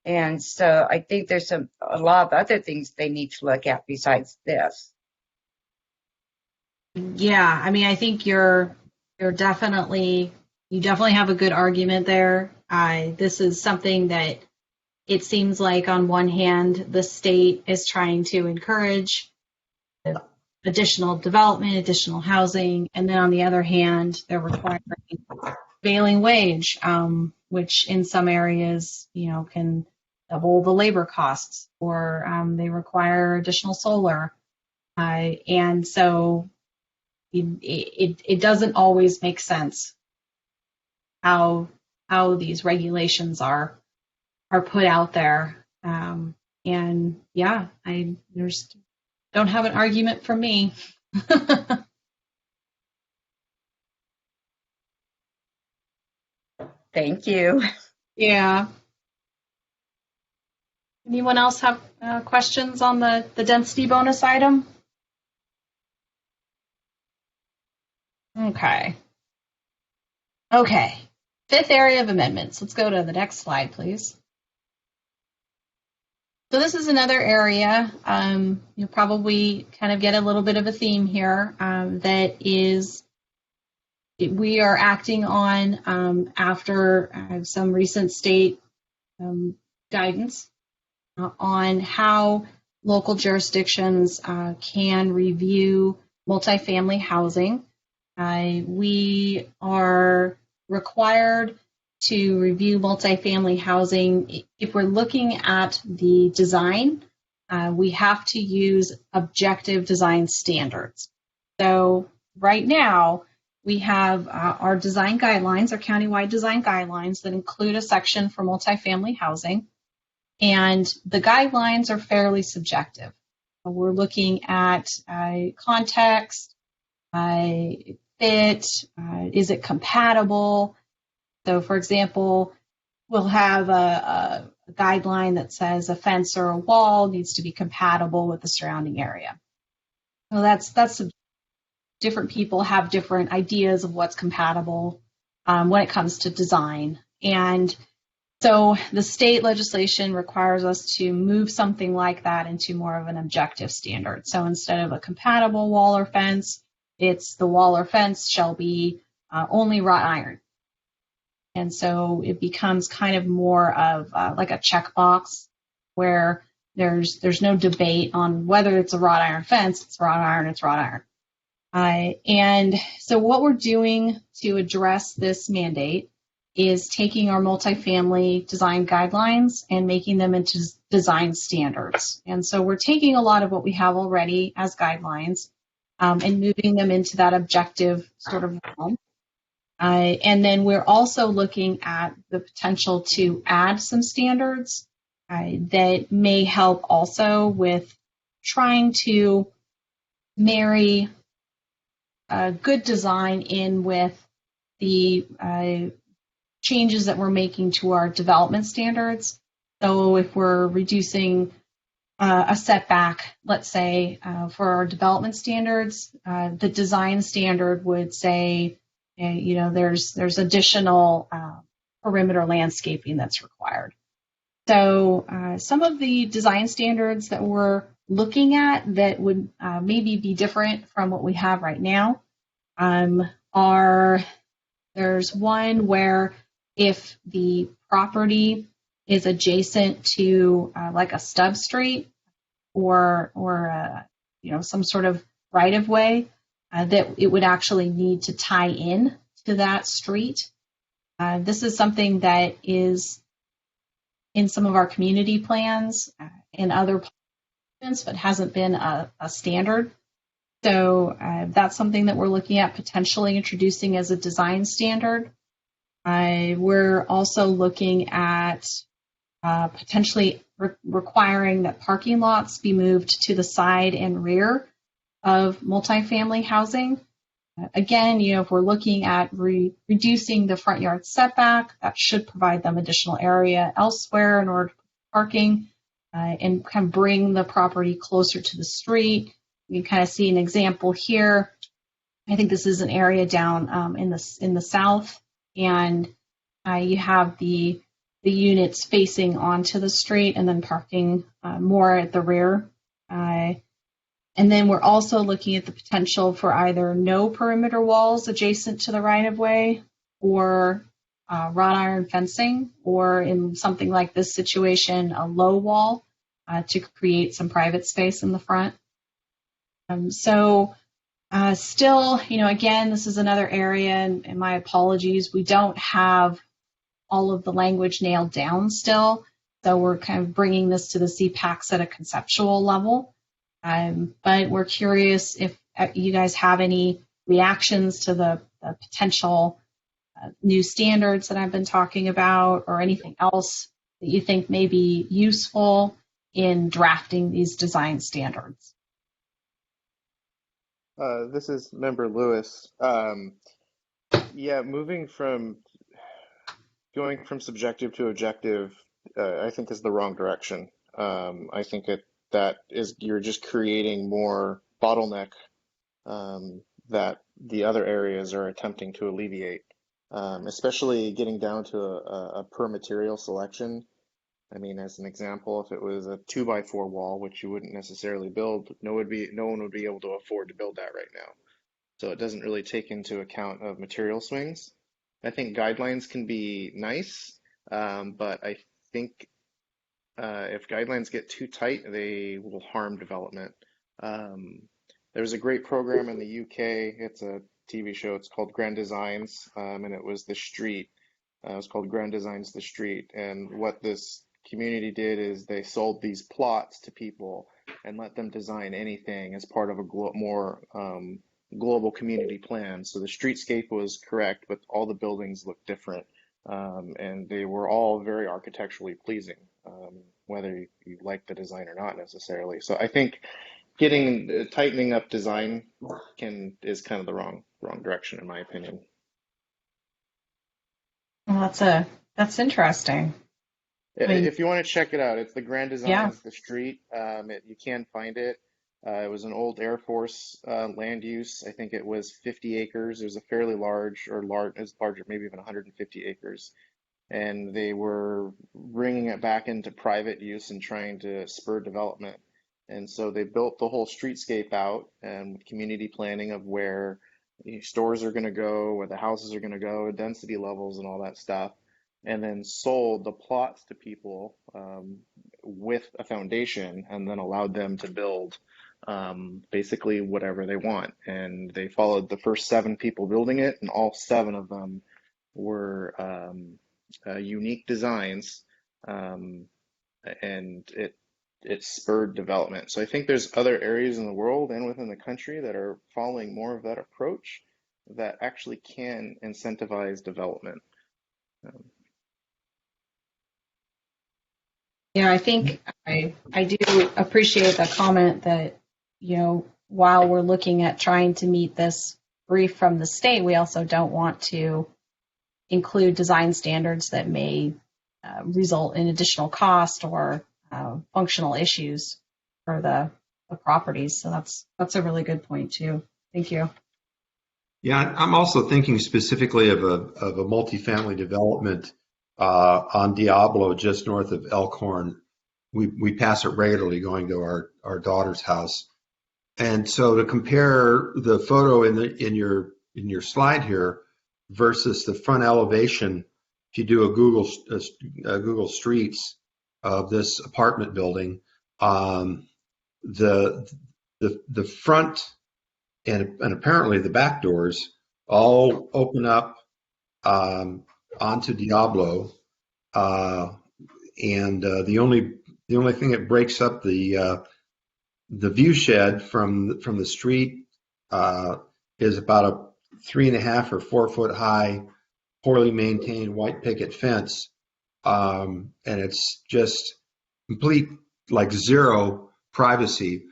And so I think there's a lot of other things they need to look at besides this. Yeah, I mean, I think you definitely have a good argument there. This is something that it seems like on one hand, the state is trying to encourage additional development, additional housing, and then on the other hand, they're requiring prevailing wage, which in some areas, can double the labor costs, or they require additional solar. And so it doesn't always make sense how these regulations are put out there. And yeah, there's don't have an argument from me. Thank you. Yeah. Anyone else have questions on the density bonus item? Okay. Fifth area of amendments. Let's go to the next slide, please. So this is another area, you'll probably kind of get a little bit of a theme here, that is, we are acting on after some recent state guidance on how local jurisdictions can review multifamily housing. We are required to review multifamily housing. If we're looking at the design, we have to use objective design standards. So right now, we have our design guidelines, our countywide design guidelines that include a section for multifamily housing. And the guidelines are fairly subjective. We're looking at context, fit, is it compatible? So, for example, we'll have a guideline that says a fence or a wall needs to be compatible with the surrounding area. Well, that's different people have different ideas of what's compatible when it comes to design. And So the state legislation requires us to move something like that into more of an objective standard. So instead of a compatible wall or fence, it's the wall or fence shall be only wrought iron. And so it becomes kind of more of like a checkbox where there's no debate on whether it's a wrought iron fence, it's wrought iron, it's wrought iron. And so what we're doing to address this mandate is taking our multifamily design guidelines and making them into design standards. And so we're taking a lot of what we have already as guidelines and moving them into that objective sort of realm. And then we're also looking at the potential to add some standards that may help also with trying to marry good design in with the changes that we're making to our development standards. So if we're reducing a setback, let's say, for our development standards, the design standard would say, there's additional perimeter landscaping that's required. So some of the design standards that we're looking at that would maybe be different from what we have right now there's one where if the property is adjacent to like a stub street or some sort of right of way, that it would actually need to tie in to that street. This is something that is in some of our community plans and other plans, but hasn't been a standard. So that's something that we're looking at potentially introducing as a design standard. We're also looking at potentially requiring that parking lots be moved to the side and rear of multifamily housing. Again, if we're looking at reducing the front yard setback, that should provide them additional area elsewhere in order to parking and kind of bring the property closer to the street. You kind of see an example here. I think this is an area down in the south, and you have the units facing onto the street and then parking more at the rear. And then we're also looking at the potential for either no perimeter walls adjacent to the right-of-way or wrought iron fencing, or in something like this situation, a low wall to create some private space in the front. Still, again, this is another area, and my apologies, we don't have all of the language nailed down still. So we're kind of bringing this to the CPACs at a conceptual level. But we're curious if you guys have any reactions to the potential new standards that I've been talking about, or anything else that you think may be useful in drafting these design standards. This is Member Lewis. Yeah, going from subjective to objective, I think is the wrong direction. I think you're just creating more bottleneck that the other areas are attempting to alleviate, especially getting down to a per material selection. I mean, as an example, if it was a 2x4 wall, which you wouldn't necessarily build, no one would be able to afford to build that right now. So it doesn't really take into account of material swings. I think guidelines can be nice, but I think if guidelines get too tight, they will harm development. There's a great program in the UK. It's a TV show. It's called Grand Designs, and it was The Street. It was called Grand Designs The Street. And what this community did is they sold these plots to people and let them design anything as part of a more global community plan. So the streetscape was correct, but all the buildings looked different, and they were all very architecturally pleasing, whether you like the design or not necessarily. So I think tightening up design is kind of the wrong direction in my opinion. Well, that's interesting. If you want to check it out, it's the Grand Designs, The Street. You can find it. It was an old Air Force land use. I think it was 50 acres. It was a fairly large, as large as maybe even 150 acres. and they were bringing it back into private use and trying to spur development. And so they built the whole streetscape out and with community planning of where stores are going to go, where the houses are going to go, density levels, and all that stuff, and then sold the plots to people with a foundation, and then allowed them to build basically whatever they want. And they followed the first 7 people building it, and all 7 of them were unique designs, and it spurred development. So I think there's other areas in the world and within the country that are following more of that approach that actually can incentivize development. Yeah, I think I do appreciate the comment that, while we're looking at trying to meet this brief from the state, we also don't want to include design standards that may result in additional cost or functional issues for the properties. So that's a really good point too. Thank you. Yeah, I'm also thinking specifically of a multifamily development on Diablo, just north of Elkhorn. We pass it regularly going to our daughter's house. And so to compare the photo in your slide here versus the front elevation, if you do a Google Streets of this apartment building, the front and apparently the back doors all open up onto Diablo, and the only thing that breaks up the view shed from the street is about a 3.5 or 4 foot high, poorly maintained white picket fence, and it's just complete, like, zero privacy.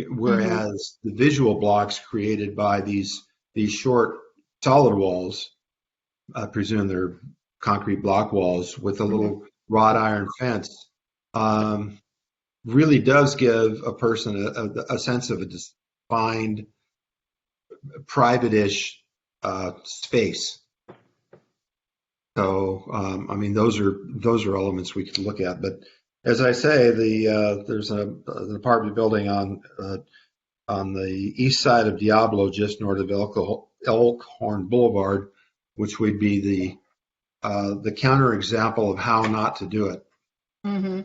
Whereas the visual blocks created by these short solid walls, I presume they're concrete block walls with a little wrought iron fence, really does give a person a sense of a defined, private-ish space. So, I mean, those are elements we could look at. But as I say, there's an apartment building on the east side of Diablo, just north of Elkhorn Boulevard, which would be the counterexample of how not to do it. Mm-hmm.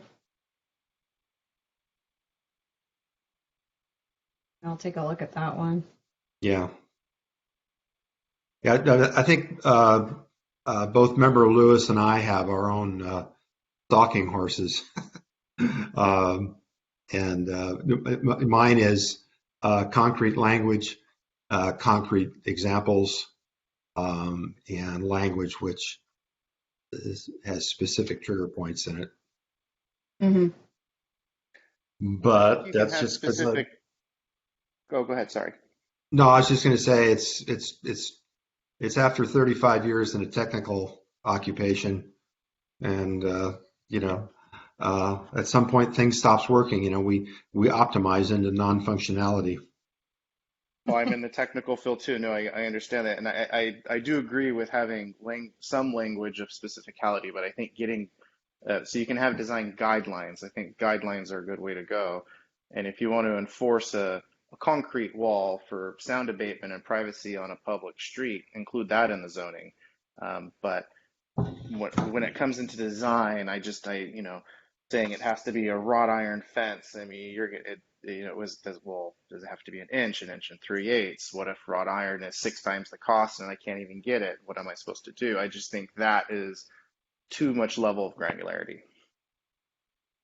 I'll take a look at that one. Yeah. Yeah, I think both Member Lewis and I have our own stalking horses. And mine is concrete language, concrete examples, and language which has specific trigger points in it. Mm-hmm. But You can that's have just specific. Go ahead. Sorry. No, I was just going to say it's after 35 years in a technical occupation, and at some point things stops working. We optimize into non-functionality. Well, I'm in the technical field too. No, I understand that, and I do agree with having some language of specificality, but I think getting so you can have design guidelines. I think guidelines are a good way to go, and if you want to enforce a concrete wall for sound abatement and privacy on a public street, include that in the zoning. But when it comes into design, saying it has to be a wrought iron fence. I mean, does it have to be an inch and 3/8? What if wrought iron is 6 times the cost and I can't even get it? What am I supposed to do? I just think that is too much level of granularity.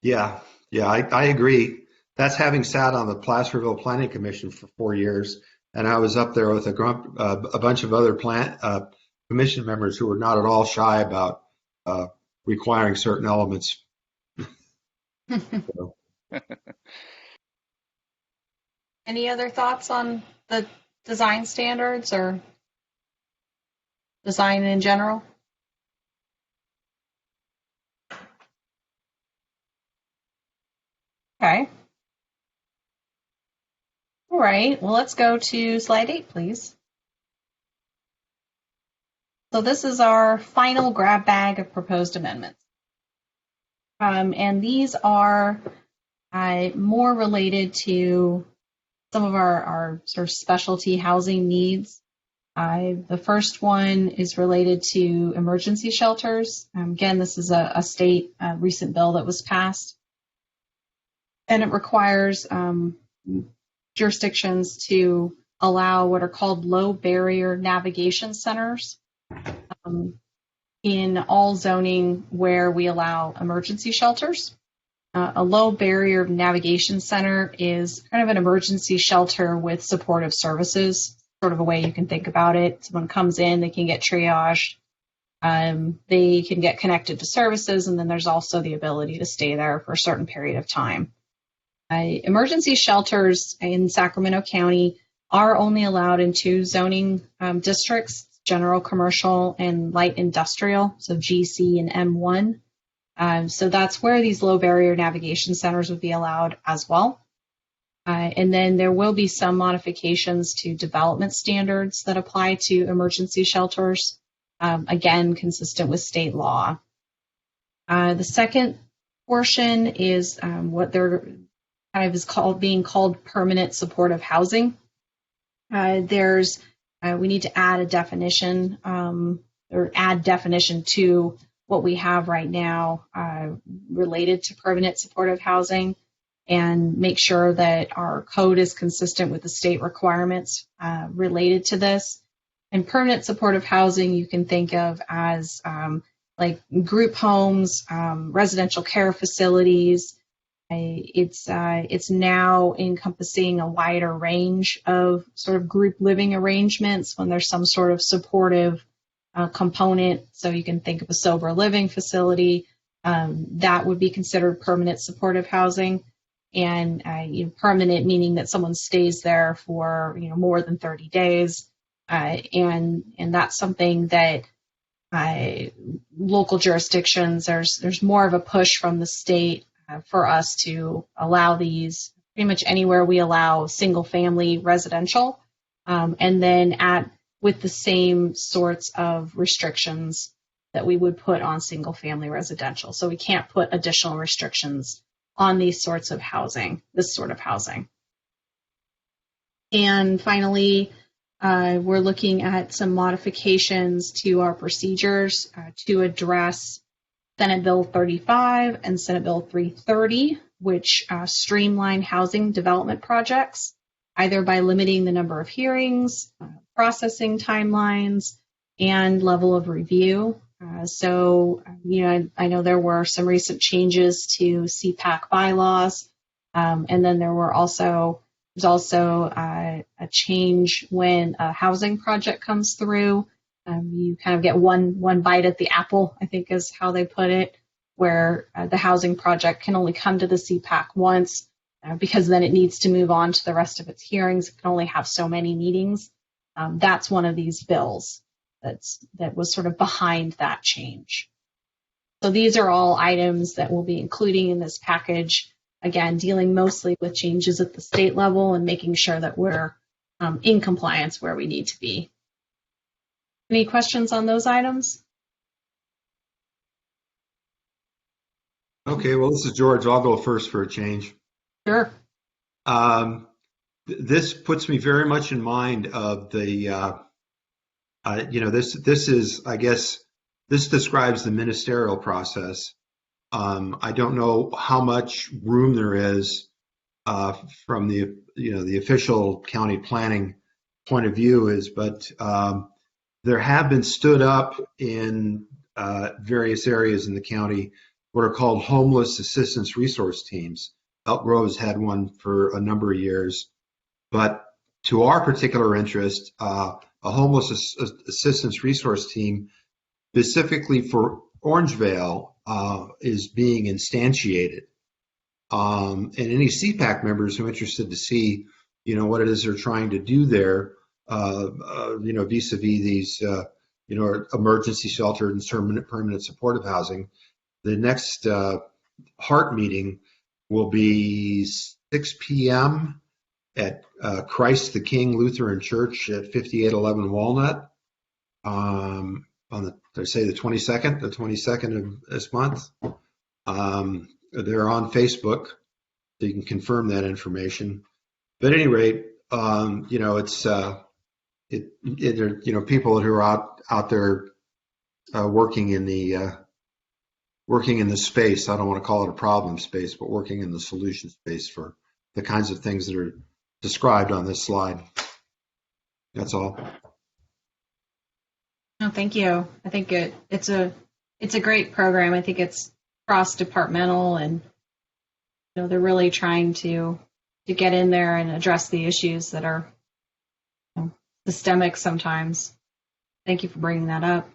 Yeah, I agree. That's having sat on the Placerville Planning Commission for 4 years, and I was up there with a bunch of other commission members who were not at all shy about requiring certain elements. So. Any other thoughts on the design standards or design in general? Okay. All right. Well, let's go to slide 8, please. So this is our final grab bag of proposed amendments. And these are more related to some of our sort of specialty housing needs. The first one is related to emergency shelters. Again, this is a state recent bill that was passed. And it requires jurisdictions to allow what are called low barrier navigation centers in all zoning where we allow emergency shelters. A low barrier navigation center is kind of an emergency shelter with supportive services, sort of a way you can think about it. Someone comes in, they can get triaged, they can get connected to services, and then there's also the ability to stay there for a certain period of time. Emergency shelters in Sacramento County are only allowed in 2 zoning districts, general commercial and light industrial, so GC and M1. So that's where these low barrier navigation centers would be allowed as well. And then there will be some modifications to development standards that apply to emergency shelters, again, consistent with state law. The second portion is what they're kind of being called permanent supportive housing. We need to add a definition or add definition to what we have right now related to permanent supportive housing, and make sure that our code is consistent with the state requirements related to this. And permanent supportive housing you can think of as like group homes, residential care facilities. It's now encompassing a wider range of sort of group living arrangements when there's some sort of supportive component. So you can think of a sober living facility that would be considered permanent supportive housing, and permanent meaning that someone stays there for more than 30 days, and that's something that local jurisdictions there's more of a push from the state for us to allow these pretty much anywhere we allow single family residential, and then with the same sorts of restrictions that we would put on single family residential. So we can't put additional restrictions on these sorts of housing, this sort of housing. And finally, we're looking at some modifications to our procedures to address Senate Bill 35 and Senate Bill 330, which streamline housing development projects, either by limiting the number of hearings, processing timelines, and level of review. I know there were some recent changes to CPAC bylaws, and then there's also a change when a housing project comes through. You kind of get one bite at the apple, I think is how they put it, where the housing project can only come to the CPAC once, because then it needs to move on to the rest of its hearings. It can only have so many meetings. That's one of these bills that was sort of behind that change. So these are all items that we'll be including in this package, again, dealing mostly with changes at the state level and making sure that we're in compliance where we need to be. Any questions on those items? Okay, well, this is George. I'll go first for a change. Sure. This puts me very much in mind of the, this is, I guess, this describes the ministerial process. I don't know how much room there is from the official county planning point of view but there have been stood up in various areas in the county what are called homeless assistance resource teams. Elk Grove's had one for a number of years, but to our particular interest, a homeless assistance resource team specifically for Orangevale is being instantiated. And any CPAC members who are interested to see, what it is they're trying to do there, vis-a-vis these, emergency shelter and permanent supportive housing. The next HEART meeting will be 6 p.m. at Christ the King Lutheran Church at 5811 Walnut. on the, did I say the 22nd? The 22nd of this month. They're on Facebook, so you can confirm that information. But at any rate, it's people who are out there working in the space. I don't want to call it a problem space, but working in the solution space for the kinds of things that are described on this slide. That's all. No, thank you. I think it's a great program. I think it's cross-departmental, and they're really trying to get in there and address the issues that are systemic sometimes. Thank you for bringing that up.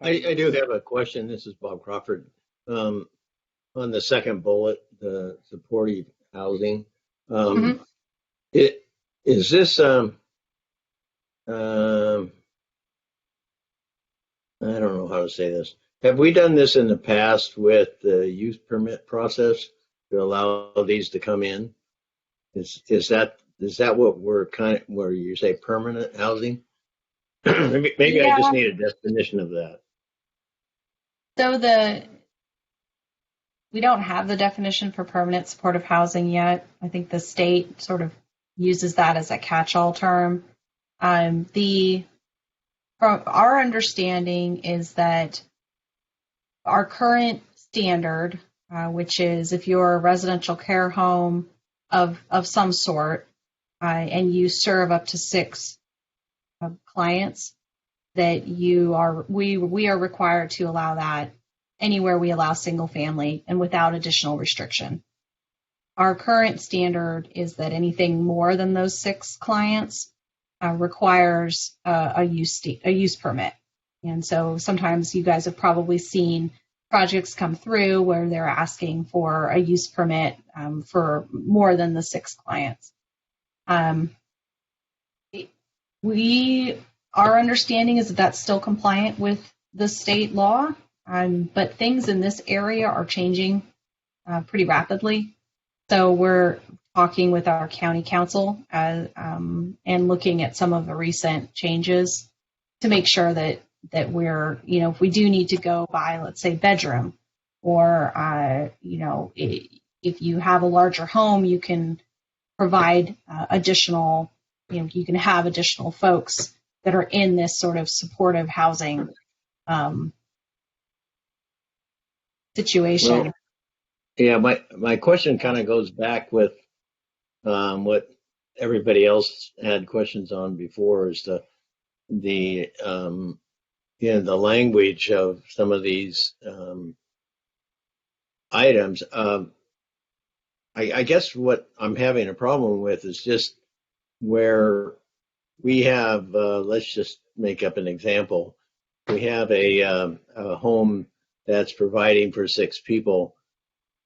I do have a question. This is Bob Crawford. On the second bullet, the supportive housing, is this I don't know how to say this. Have we done this in the past with the use permit process to allow these to come in? Is that what we're where you say permanent housing? maybe I just need a definition of that. So we don't have the definition for permanent supportive housing yet. I think the state sort of uses that as a catch-all term. Our understanding is that our current standard, which is if you're a residential care home of some sort, and you serve up to 6 clients, that we are required to allow that anywhere we allow single family and without additional restriction. Our current standard is that anything more than those 6 clients requires a use permit. And so sometimes you guys have probably seen projects come through where they're asking for a use permit for more than the 6 clients. Our understanding is that that's still compliant with the state law, but things in this area are changing pretty rapidly. So we're talking with our county council and looking at some of the recent changes to make sure that we're, if we do need to go by, let's say, bedroom, or, if you have a larger home, you can provide additional, you can have additional folks that are in this sort of supportive housing situation. Well, yeah, my question kind of goes back with what everybody else had questions on before, is the language of some of these items. I guess what I'm having a problem with is just where we have, let's just make up an example. We have a home that's providing for 6 people,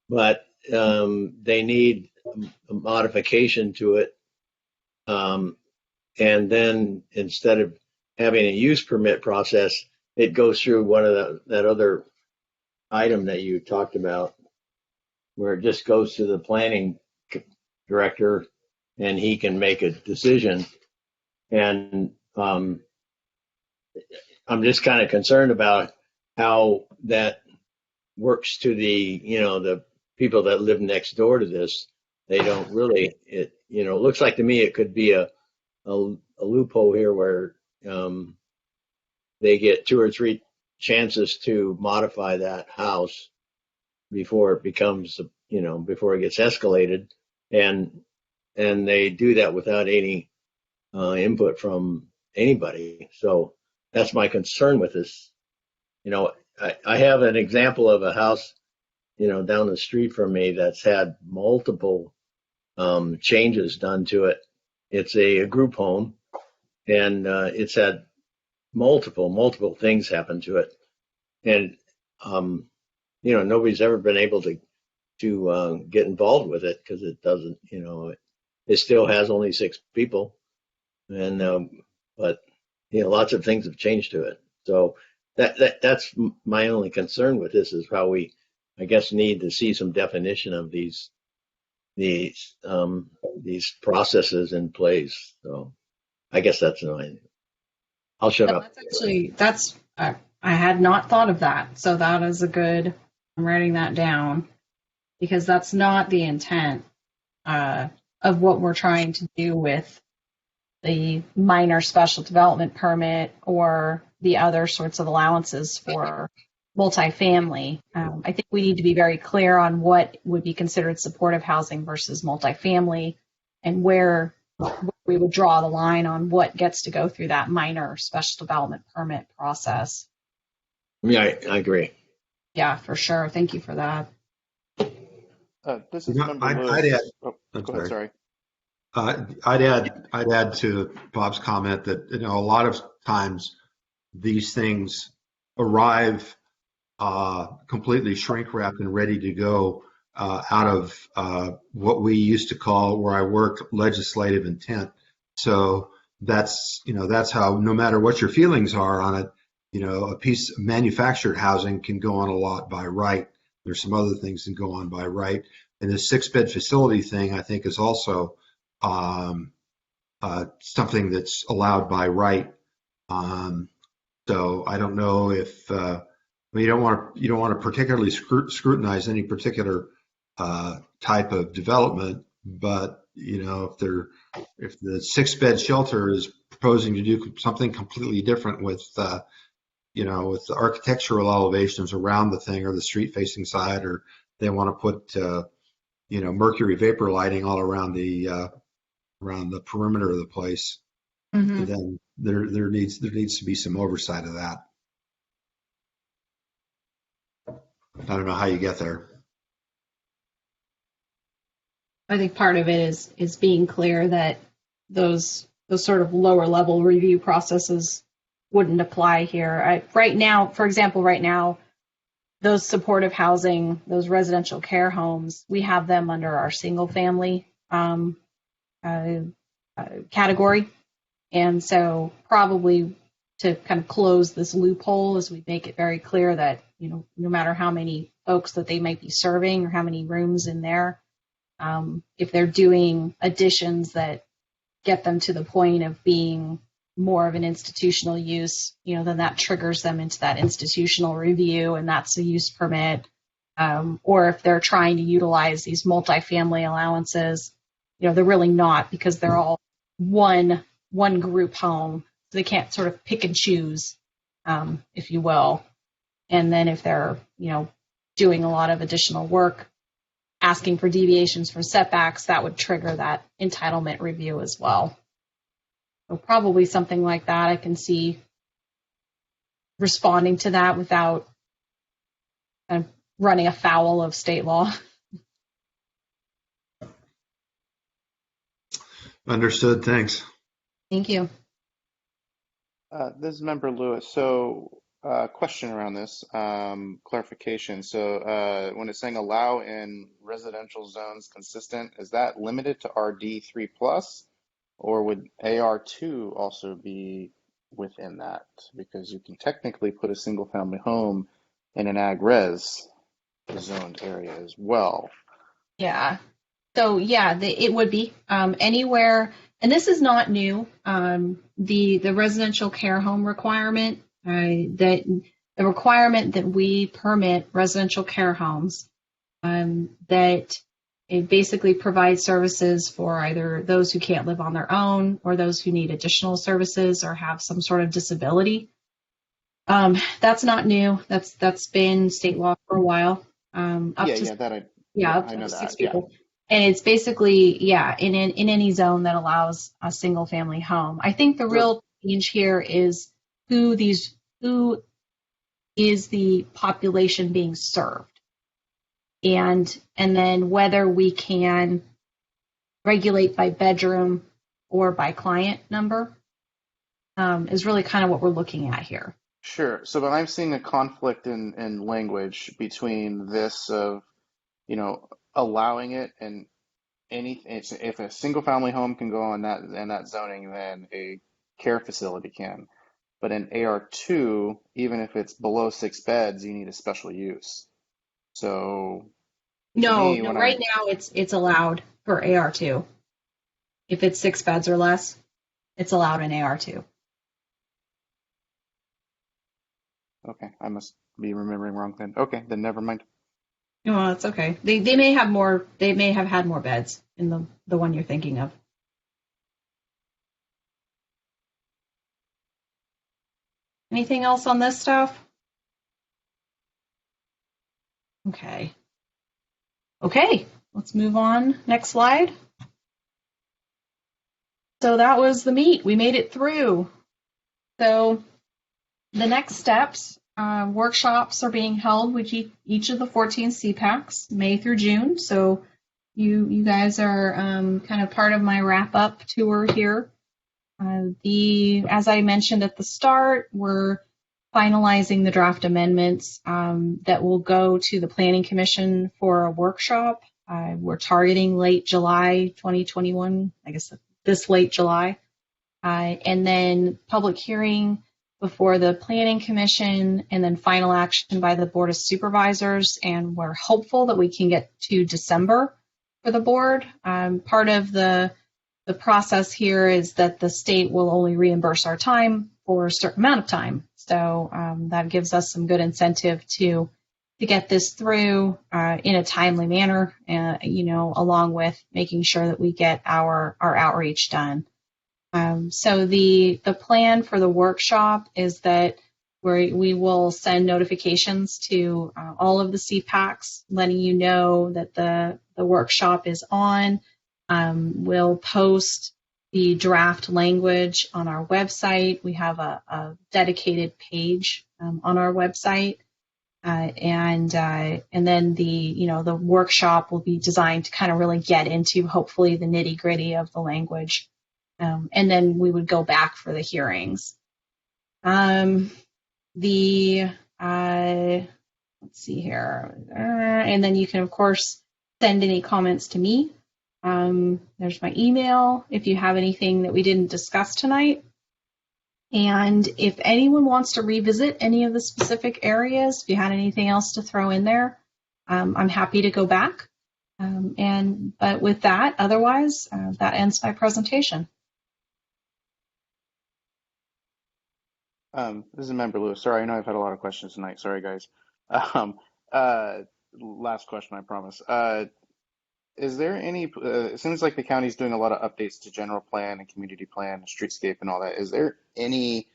but they need a modification to it. And then instead of having a use permit process, it goes through one of that other item that you talked about, where it just goes to the planning director and he can make a decision. And I'm just kind of concerned about how that works to the people that live next door to this. They don't really, it looks like to me it could be a loophole here where they get 2 or 3 chances to modify that house before it becomes, before it gets escalated, and they do that without any input from anybody. So that's my concern with this. I have an example of a house, down the street from me that's had multiple changes done to it. It's a group home, and it's had multiple things happen to it. And, nobody's ever been able to get involved with it because it doesn't, it still has only 6 people. And, but, lots of things have changed to it. So that's my only concern with this, is how we, I guess, need to see some definition of these processes in place. So I guess that's annoying. I'll shut No, up. that's actually, I had not thought of that. So that is a good, I'm writing that down because that's not the intent of what we're trying to do with the minor special development permit or the other sorts of allowances for multifamily. I think we need to be very clear on what would be considered supportive housing versus multifamily and where we would draw the line on what gets to go through that minor special development permit process. Yeah, I agree. Yeah, for sure. Thank you for that. This is You know, Member I'd Lewis. add, Oh, I'm go ahead, sorry. sorry. I'd add to Bob's comment that, you know, a lot of times these things arrive completely shrink wrapped and ready to go out of what we used to call, where I worked, legislative intent. So that's, you know, that's how, no matter what your feelings are on it, you know, a piece of manufactured housing can go on a lot by right. There's some other things that go on by right. And this 6-bed facility thing, I think, is also something that's allowed by right. So I don't know if you don't want to particularly scrutinize any particular type of development, but you know, if the 6-bed shelter is proposing to do something completely different with you know, with the architectural elevations around the thing or the street facing side, or they want to put you know, mercury vapor lighting all around the perimeter of the place, then there needs to be some oversight of that. I don't know how you get there. I think part of it is being clear that those sort of lower level review processes wouldn't apply here. Right now, for example, those supportive housing, those residential care homes, we have them under our single family category. And so probably to kind of close this loophole as we make it very clear that, you know, no matter how many folks that they might be serving or how many rooms in there, if they're doing additions that get them to the point of being more of an institutional use, you know, then that triggers them into that institutional review, and that's a use permit. Or if they're trying to utilize these multifamily allowances, you know, they're really not, because they're all one group home. So they can't sort of pick and choose, if you will. And then if they're, you know, doing a lot of additional work, asking for deviations from setbacks, that would trigger that entitlement review as well. So probably something like that. I can see responding to that without kind of running afoul of state law. Understood. Thanks. Thank you. This is Member Lewis. So, question around this, clarification. So, when it's saying allow in residential zones consistent, is that limited to RD3 plus, or would AR2 also be within that? Because you can technically put a single family home in an ag res zoned area as well. Yeah. So yeah, it would be anywhere, and this is not new. The residential care home requirement, that the requirement that we permit residential care homes, that it basically provides services for either those who can't live on their own or those who need additional services or have some sort of disability. That's not new. That's been state law for a while. Up to 6 people. Yeah. And it's basically, in any zone that allows a single family home. I think the real change here is who is the population being served. And then whether we can regulate by bedroom or by client number is really kind of what we're looking at here. Sure. So, but I'm seeing a conflict in language between this of, you know, allowing it, and if a single family home can go on that zoning, then a care facility can. But in AR2, even if it's below 6 beds, you need a special use. So No, right now it's allowed for AR2. If it's 6 beds or less, it's allowed in AR2. Okay, I must be remembering wrong then. Okay, then never mind. No, it's okay. They may have more. They may have had more beds in the one you're thinking of. Anything else on this stuff? Okay. Okay, let's move on. Next slide. So that was the meet. We made it through. So the next steps, workshops are being held with each of the 14 CPACs, May through June. So you guys are kind of part of my wrap-up tour here. As I mentioned at the start, we're finalizing the draft amendments that will go to the Planning Commission for a workshop. We're targeting late July 2021, I guess this late July. And then public hearing before the Planning Commission, and then final action by the Board of Supervisors. And we're hopeful that we can get to December for the board. Part of the process here is that the state will only reimburse our time for a certain amount of time. So that gives us some good incentive to get this through in a timely manner, along with making sure that we get our outreach done. So the plan for the workshop is that we will send notifications to all of the CPACs, letting you know that the workshop is on. We'll post the draft language on our website. We have a dedicated page on our website, and then the workshop will be designed to kind of really get into hopefully the nitty gritty of the language, and then we would go back for the hearings. Let's see here, and then you can of course send any comments to me. There's my email if you have anything that we didn't discuss tonight. And if anyone wants to revisit any of the specific areas, if you had anything else to throw in there, I'm happy to go back. But with that, otherwise, that ends my presentation. This is Member Lewis. Sorry, I know I've had a lot of questions tonight. Sorry, guys. Last question, I promise. Is there any, it seems like the county's doing a lot of updates to general plan and community plan, streetscape and all that. Is there any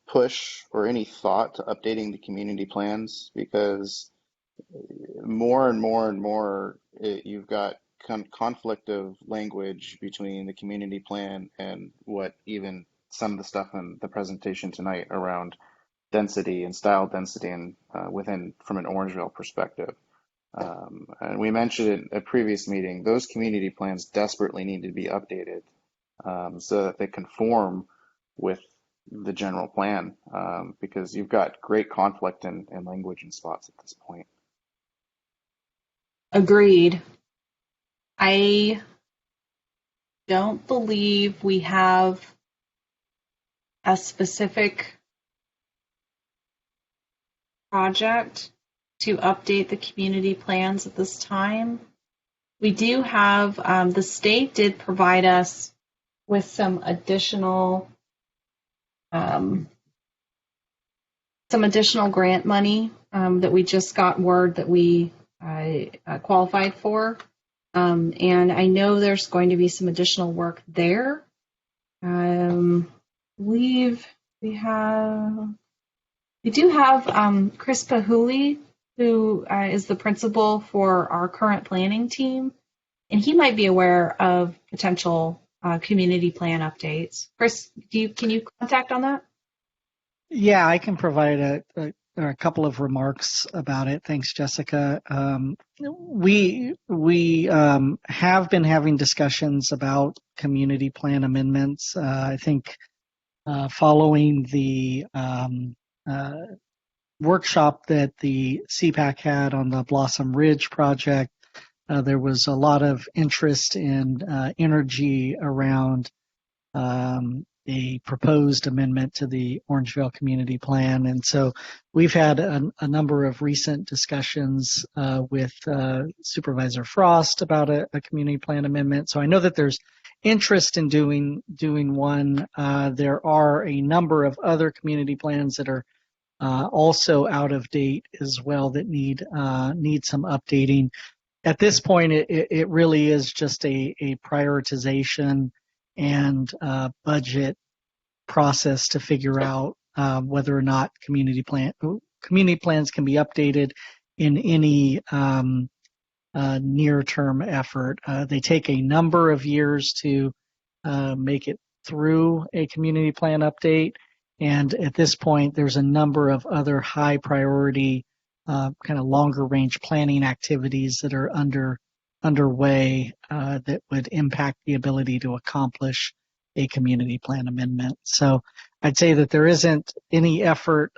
push or any thought to updating the community plans? Because more and more and more, you've got conflict of language between the community plan and what even some of the stuff in the presentation tonight around density and style density and from an Orangevale perspective. And we mentioned in a previous meeting, those community plans desperately need to be updated so that they conform with the general plan, because you've got great conflict in language and spots at this point. Agreed. I don't believe we have a specific project to update the community plans at this time. We do have, the state did provide us with some additional grant money that we just got word that we qualified for. And I know there's going to be some additional work there. We do have Chris Pahuli, who is the principal for our current planning team, and he might be aware of potential community plan updates. Chris, can you contact on that? Yeah, I can provide a couple of remarks about it. Thanks, Jessica. We have been having discussions about community plan amendments. I think following the workshop that the CPAC had on the Blossom Ridge project, there was a lot of interest in energy around a proposed amendment to the Orangevale Community Plan. And so we've had a number of recent discussions with Supervisor Frost about a community plan amendment. So I know that there's interest in doing one. There are a number of other community plans that are also out of date as well that need some updating. At this point, it really is just a prioritization and budget process to figure out whether or not community plans can be updated in any near-term effort. They take a number of years to make it through a community plan update, and at this point, there's a number of other high priority kind of longer range planning activities that are underway that would impact the ability to accomplish a community plan amendment. So I'd say that there isn't any effort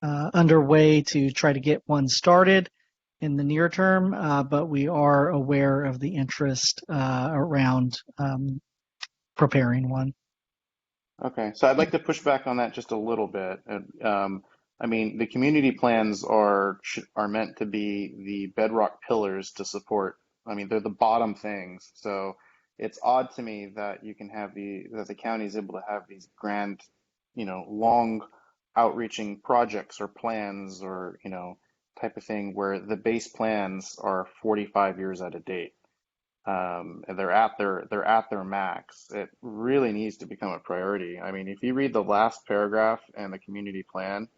underway to try to get one started in the near term, but we are aware of the interest around preparing one. Okay, so I'd like to push back on that just a little bit. I mean, the community plans are meant to be the bedrock pillars to support. I mean, they're the bottom things. So it's odd to me that you can have that the county is able to have these grand, long outreaching projects or plans or, type of thing where the base plans are 45 years out of date. And they're at their max. It really needs to become a priority. I mean, if you read the last paragraph in the community plan,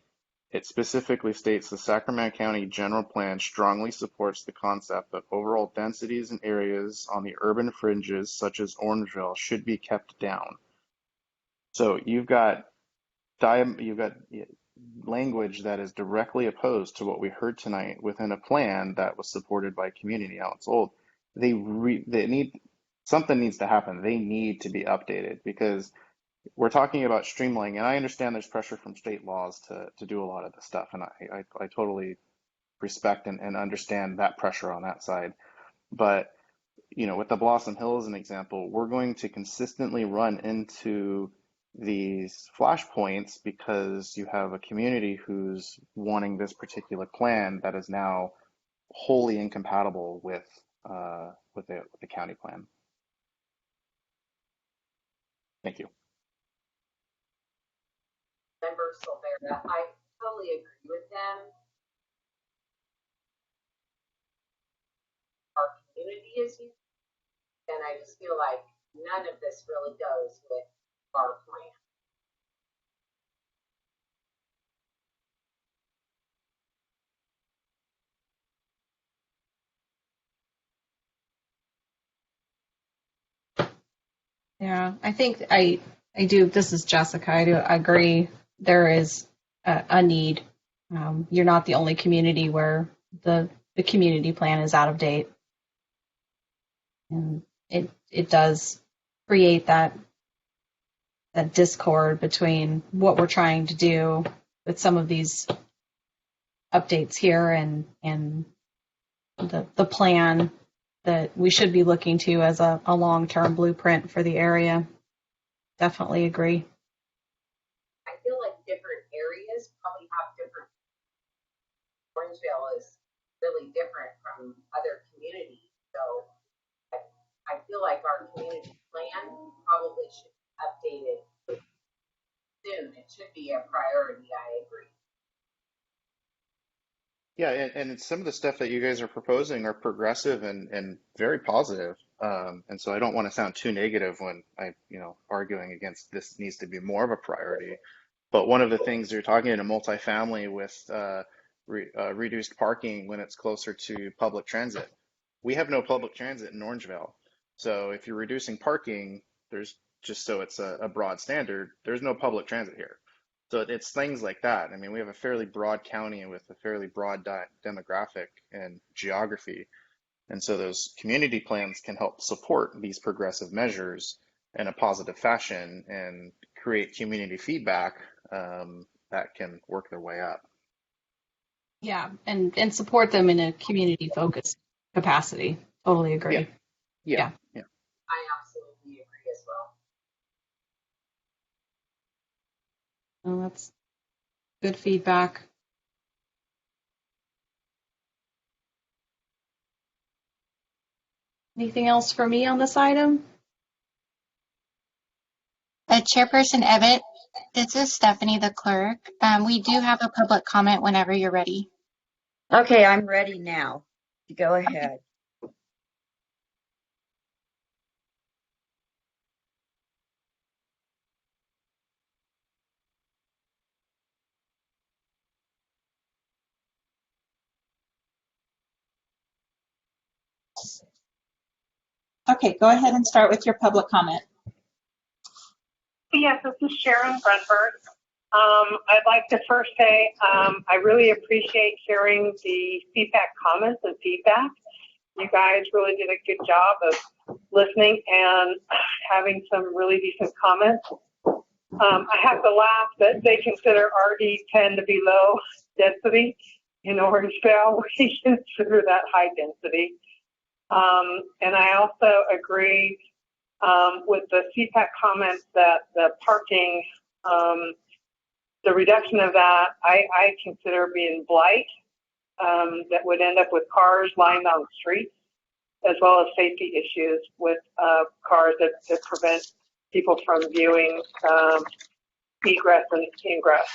it specifically states the Sacramento County General Plan strongly supports the concept that overall densities and areas on the urban fringes, such as Orangevale, should be kept down. So you've got language that is directly opposed to what we heard tonight within a plan that was supported by community. Now it's old. Something needs to happen. They need to be updated because we're talking about streamlining, and I understand there's pressure from state laws to do a lot of this stuff, and I totally respect and understand that pressure on that side. But with the Blossom Hill as an example, we're going to consistently run into these flashpoints because you have a community who's wanting this particular plan that is now wholly incompatible with the county plan. Thank you. Member Silvera, I totally agree with them. Our community is unique, and I just feel like none of this really goes with our plan. Yeah, I think I do. This is Jessica. I do agree. There is a need. You're not the only community where the community plan is out of date, and it does create that discord between what we're trying to do with some of these updates here and the plan that we should be looking to as a long-term blueprint for the area. Definitely agree. I feel like different areas probably have different. Orangevale is really different from other communities, so I feel like our community plan probably should be updated soon. It should be a priority. I agree. Yeah, and some of the stuff that you guys are proposing are progressive and very positive. And so I don't want to sound too negative when arguing against this needs to be more of a priority. But one of the things you're talking in a multifamily with reduced parking when it's closer to public transit. We have no public transit in Orangevale. So if you're reducing parking, there's just so it's a broad standard, there's no public transit here. So it's things like that. I mean, we have a fairly broad county with a fairly broad demographic and geography. And so those community plans can help support these progressive measures in a positive fashion and create community feedback that can work their way up. Yeah, and support them in a community-focused capacity. Totally agree. Yeah. I absolutely agree as well. Well, that's good feedback. Anything else for me on this item? Chairperson Ebbett, This is Stephanie, the clerk. We do have a public comment whenever you're ready. Okay, I'm ready now. Go ahead. Okay, go ahead and start with your public comment. Yes, this is Sharon Brunberg. I'd like to first say I really appreciate hearing the CPAC comments and feedback. You guys really did a good job of listening and having some really decent comments. I have to laugh that they consider RD10 to be low density. In Orangevale, we consider that high density. And I also agree with the CPAC comments that the parking, the reduction of that, I consider being blight, that would end up with cars lined on the streets, as well as safety issues with cars that prevent people from viewing egress and ingress.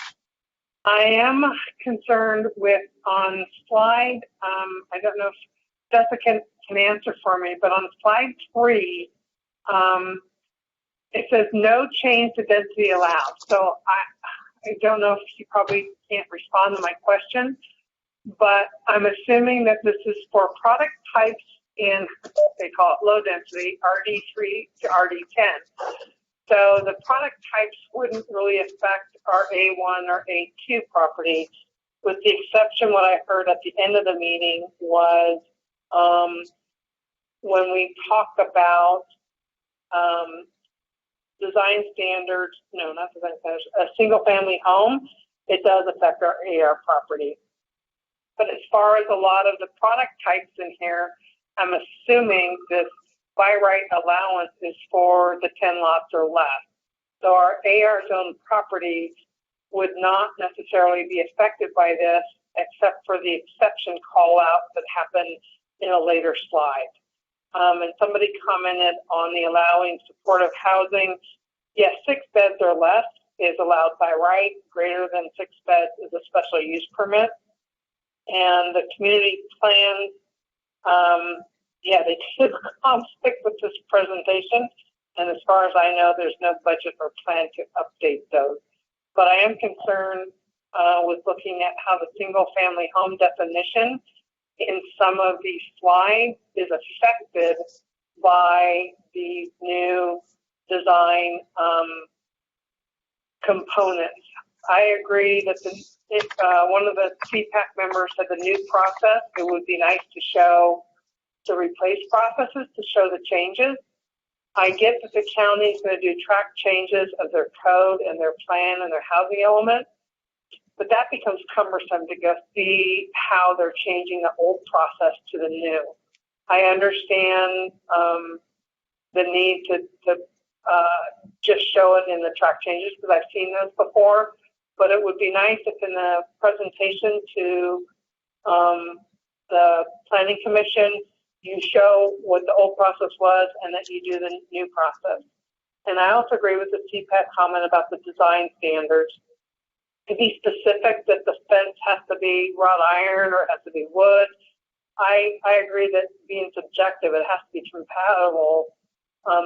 I am concerned with on slide, I don't know if Jessica can answer for me, but on slide 3, it says no change to density allowed. So I don't know if you probably can't respond to my question, but I'm assuming that this is for product types in, they call it low density, RD3 to RD10. So the product types wouldn't really affect our A1 or A2 property, with the exception what I heard at the end of the meeting was when we talk about design standards, no, not design standards, a single family home, it does affect our AR property. But as far as a lot of the product types in here, I'm assuming this by right allowance is for the 10 lots or less. So our AR zone properties would not necessarily be affected by this, except for the exception call out that happened in a later slide. And somebody commented on the allowing supportive housing. Yes, 6 beds or less is allowed by right. Greater than 6 beds is a special use permit. And the community plans, yeah, they did conflict with this presentation. And as far as I know, there's no budget or plan to update those. But I am concerned with looking at how the single family home definition in some of these slides is affected by the new design components. I agree that if one of the CPAC members said the new process, it would be nice to show the replace processes to show the changes. I get that the county is going to do track changes of their code and their plan and their housing element, but that becomes cumbersome to go see how they're changing the old process to the new. I understand the need to just show it in the track changes because I've seen those before, but it would be nice if in the presentation to the Planning Commission, you show what the old process was and that you do the new process. And I also agree with the CPAC comment about the design standards. To be specific that the fence has to be wrought iron or it has to be wood, I agree that being subjective, it has to be compatible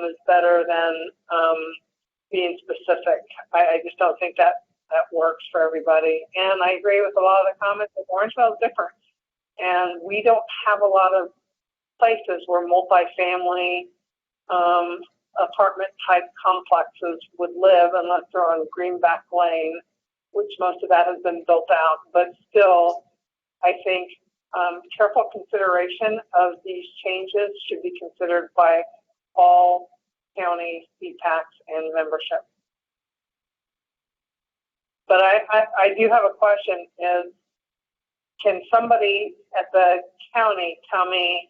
is better than being specific. I just don't think that works for everybody. And I agree with a lot of the comments that Orangevale is different. And we don't have a lot of places where multifamily apartment type complexes would live unless they're on Greenback Lane, which most of that has been built out. But still, I think careful consideration of these changes should be considered by all county CPACs and membership. But I do have a question is, can somebody at the county tell me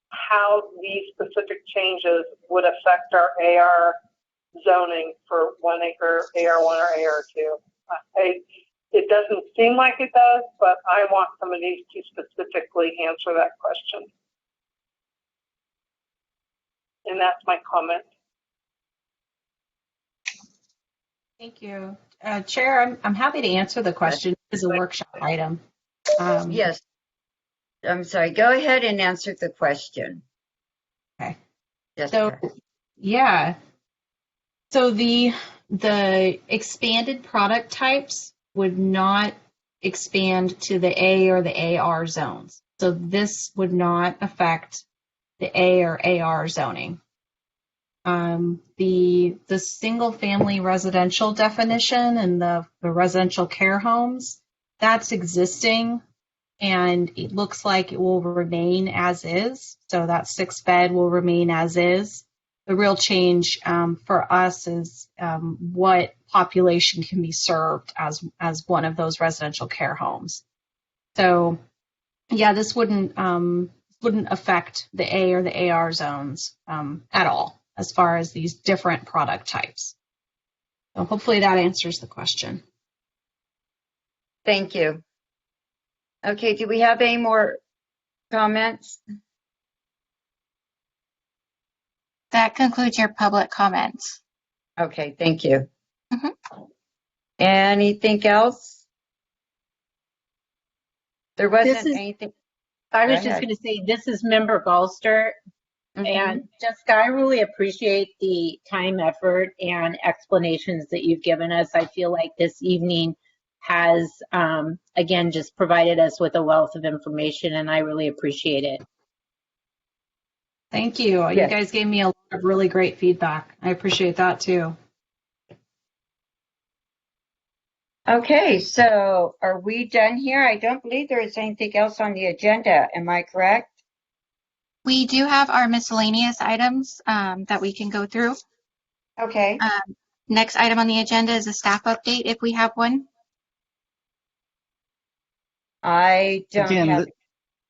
how these specific changes would affect our AR zoning for 1 acre AR1 or AR2? It doesn't seem like it does, but I want somebody to specifically answer that question. And that's my comment. Thank you. Chair, I'm happy to answer the question. It's a workshop item. Yes. I'm sorry. Go ahead and answer the question. Okay. Jessica. So, yeah. So the expanded product types would not expand to the A or the AR zones. So this would not affect the A or AR zoning. The single family residential definition and the residential care homes, that's existing, and it looks like it will remain as is. So that 6-bed will remain as is. The real change for us is what population can be served as one of those residential care homes. So, yeah, this wouldn't affect the A or the AR zones at all as far as these different product types. So hopefully that answers the question. Thank you. Okay, do we have any more comments? That concludes your public comments. Okay, thank you. Mhm. Anything else? There wasn't This is- anything. I was Go just ahead. going to say, this is Member Galster. And Jessica, I really appreciate the time, effort, and explanations that you've given us. I feel like this evening has, again, just provided us with a wealth of information, and I really appreciate it. Thank you. Yes. You guys gave me a lot of really great feedback. I appreciate that too. Okay, so are we done here? I don't believe there is anything else on the agenda. Am I correct? We do have our miscellaneous items that we can go through. Okay. Next item on the agenda is a staff update if we have one. I don't Again, have.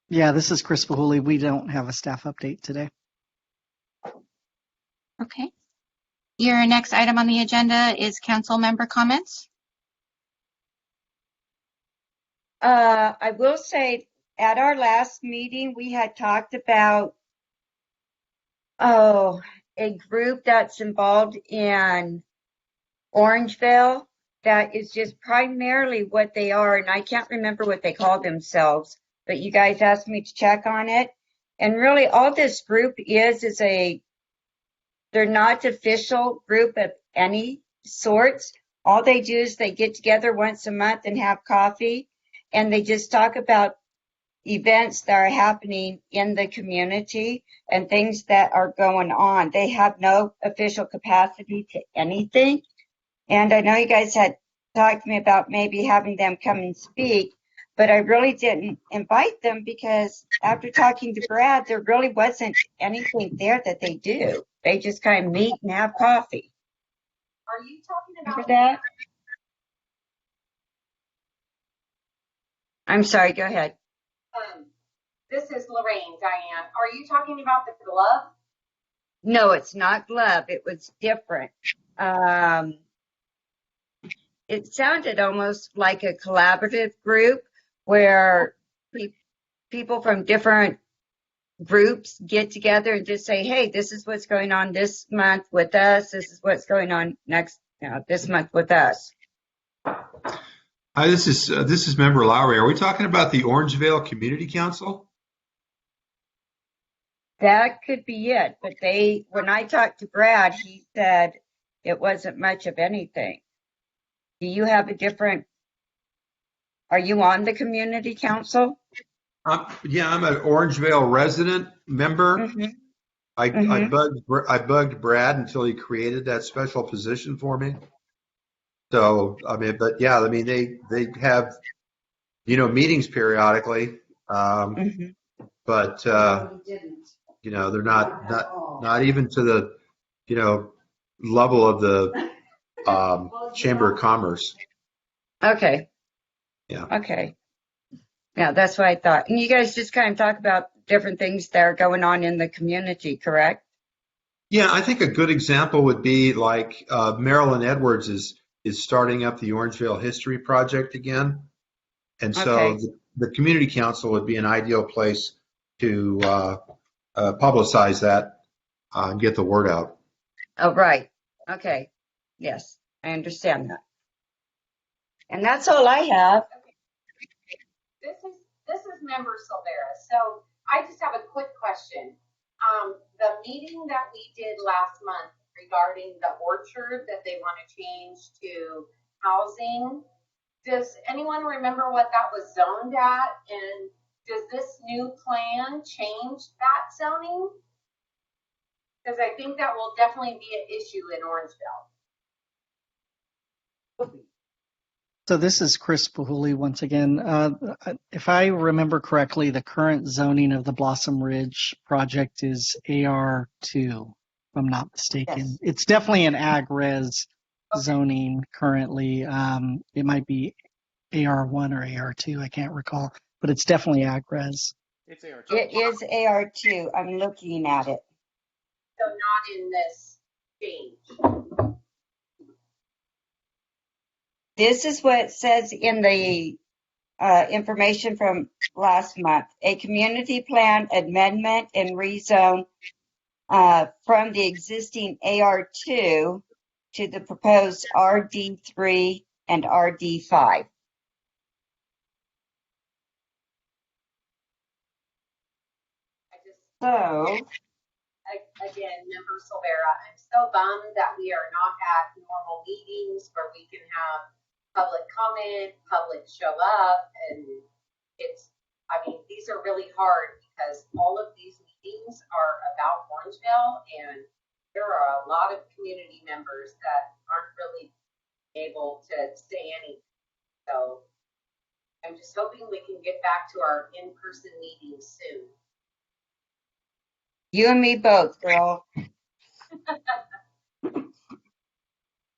yeah, this is Chris Bahuli. We don't have a staff update today. Okay. Your next item on the agenda is council member comments. I will say at our last meeting, we had talked about, a group that's involved in Orangevale that is just primarily what they are, and I can't remember what they call themselves, but you guys asked me to check on it. And really all this group is they're not official group of any sorts. All they do is they get together once a month and have coffee, and they just talk about events that are happening in the community and things that are going on. They have no official capacity to anything. And I know you guys had talked to me about maybe having them come and speak, but I really didn't invite them because after talking to Brad, there really wasn't anything there that they do. They just kind of meet and have coffee. Are you talking about Remember that? I'm sorry, go ahead. This is Lorraine, Diane. Are you talking about the glove? No, it's not Glove. It was different. It sounded almost like a collaborative group where people from different groups get together and just say, hey, this is what's going on this month with us. This is what's going on this month with us. Hi, this is Member Lowry. Are we talking about the Orangevale Community Council? That could be it. But when I talked to Brad, he said it wasn't much of anything. Do you have are you on the community council? Yeah, I'm an Orangevale resident member. Mm-hmm. I bugged Brad until he created that special position for me. So, they have, meetings periodically. But, they're not even to the, level of the Chamber of Commerce. Okay. Yeah. Okay. Yeah, that's what I thought. And you guys just kind of talk about different things that are going on in the community, correct? Yeah, I think a good example would be like Marilyn Edwards is starting up the Orangevale History Project again. And so the community council would be an ideal place to publicize that and get the word out. Oh, right. Okay. Yes, I understand that. And that's all I have. This is Member Silvera. So I just have a quick question. The meeting that we did last month regarding the orchard that they want to change to housing, does anyone remember what that was zoned at? And does this new plan change that zoning? Because I think that will definitely be an issue in Orangevale. So this is Chris Pahuli once again. If I remember correctly, the current zoning of the Blossom Ridge project is AR2, if I'm not mistaken. Yes. It's definitely an ag res zoning currently. It might be AR1 or AR2, I can't recall, but it's definitely ag res. It's AR2. It is AR2. I'm looking at it. So not in this change. This is what it says in the information from last month. A community plan amendment and rezone from the existing AR2 to the proposed RD3 and RD5. So, Again, Member Silvera, I'm so bummed that we are not at normal meetings where we can have public comment, public show up, and these are really hard because all of these meetings are about Orangevale, and there are a lot of community members that aren't really able to say anything. So I'm just hoping we can get back to our in-person meetings soon. you and me both, girl.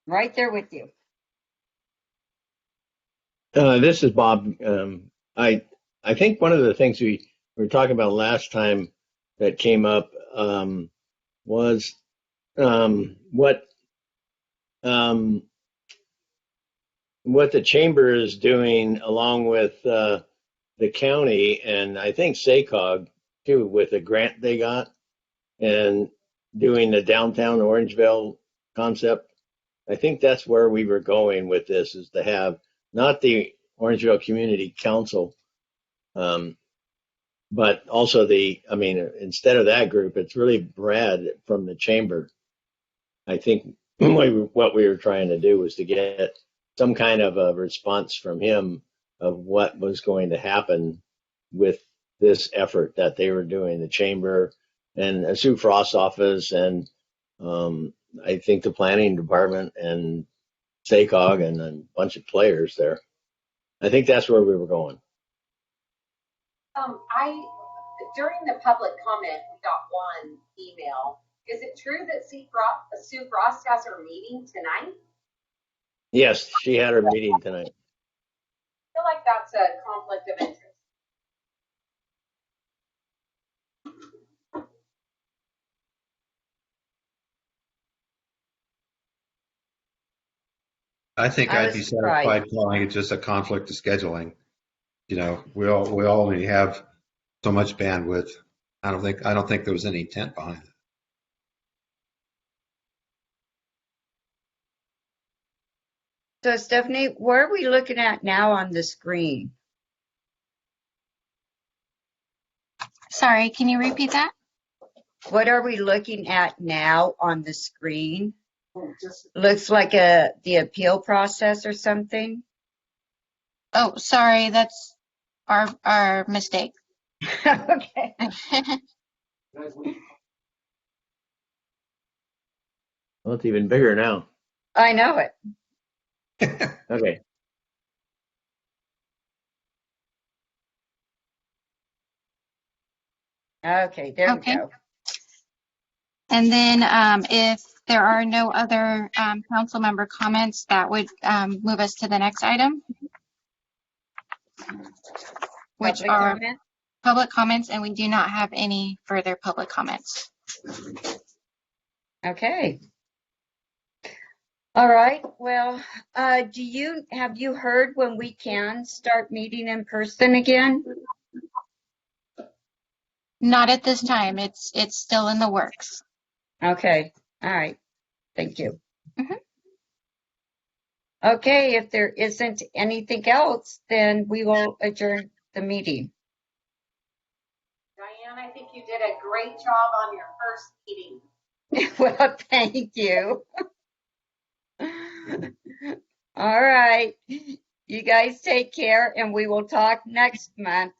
Right there with you. This is Bob. I think one of the things we were talking about last time that came up was what the chamber is doing along with the county, and I think SACOG too, with the grant they got and doing the downtown Orangevale concept. I think that's where we were going with this, is to have not the Orangevale Community Council, but also instead of that group, it's really Brad from the chamber. I think what we were trying to do was to get some kind of a response from him of what was going to happen with this effort that they were doing, the chamber and Sue Frost's office, and I think the planning department and SACOG and a bunch of players there. I think that's where we were going. During the public comment, we got one email. Is it true that Sue Frost has her meeting tonight? Yes, she had her meeting tonight. I feel like that's a conflict of interest. I think I I'd was be surprised. satisfied calling it just a conflict of scheduling. You know, we only have so much bandwidth. I don't think there was any intent behind it. So Stephanie, where are we looking at now on the screen? Sorry, can you repeat that? What are we looking at now on the screen? Looks like the appeal process or something. Oh, sorry, that's our mistake. Okay. Well, it's even bigger now. I know it. Okay. Okay, there Okay. we go. And then if there are no other council member comments, that would move us to the next item, which Public are comment? public comments, and we do not have any further public comments. Okay. All right. Well, have you heard when we can start meeting in person again? Not at this time. It's still in the works. Okay. All right. Thank you. Mhm. Okay, if there isn't anything else, then we will adjourn the meeting. Diane, I think you did a great job on your first meeting. Well, thank you. All right. You guys take care, and we will talk next month.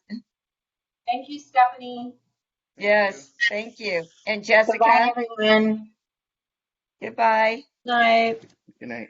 Thank you, Stephanie. Yes, thank you. And Goodbye, Jessica, everyone. goodbye. Night. Good night.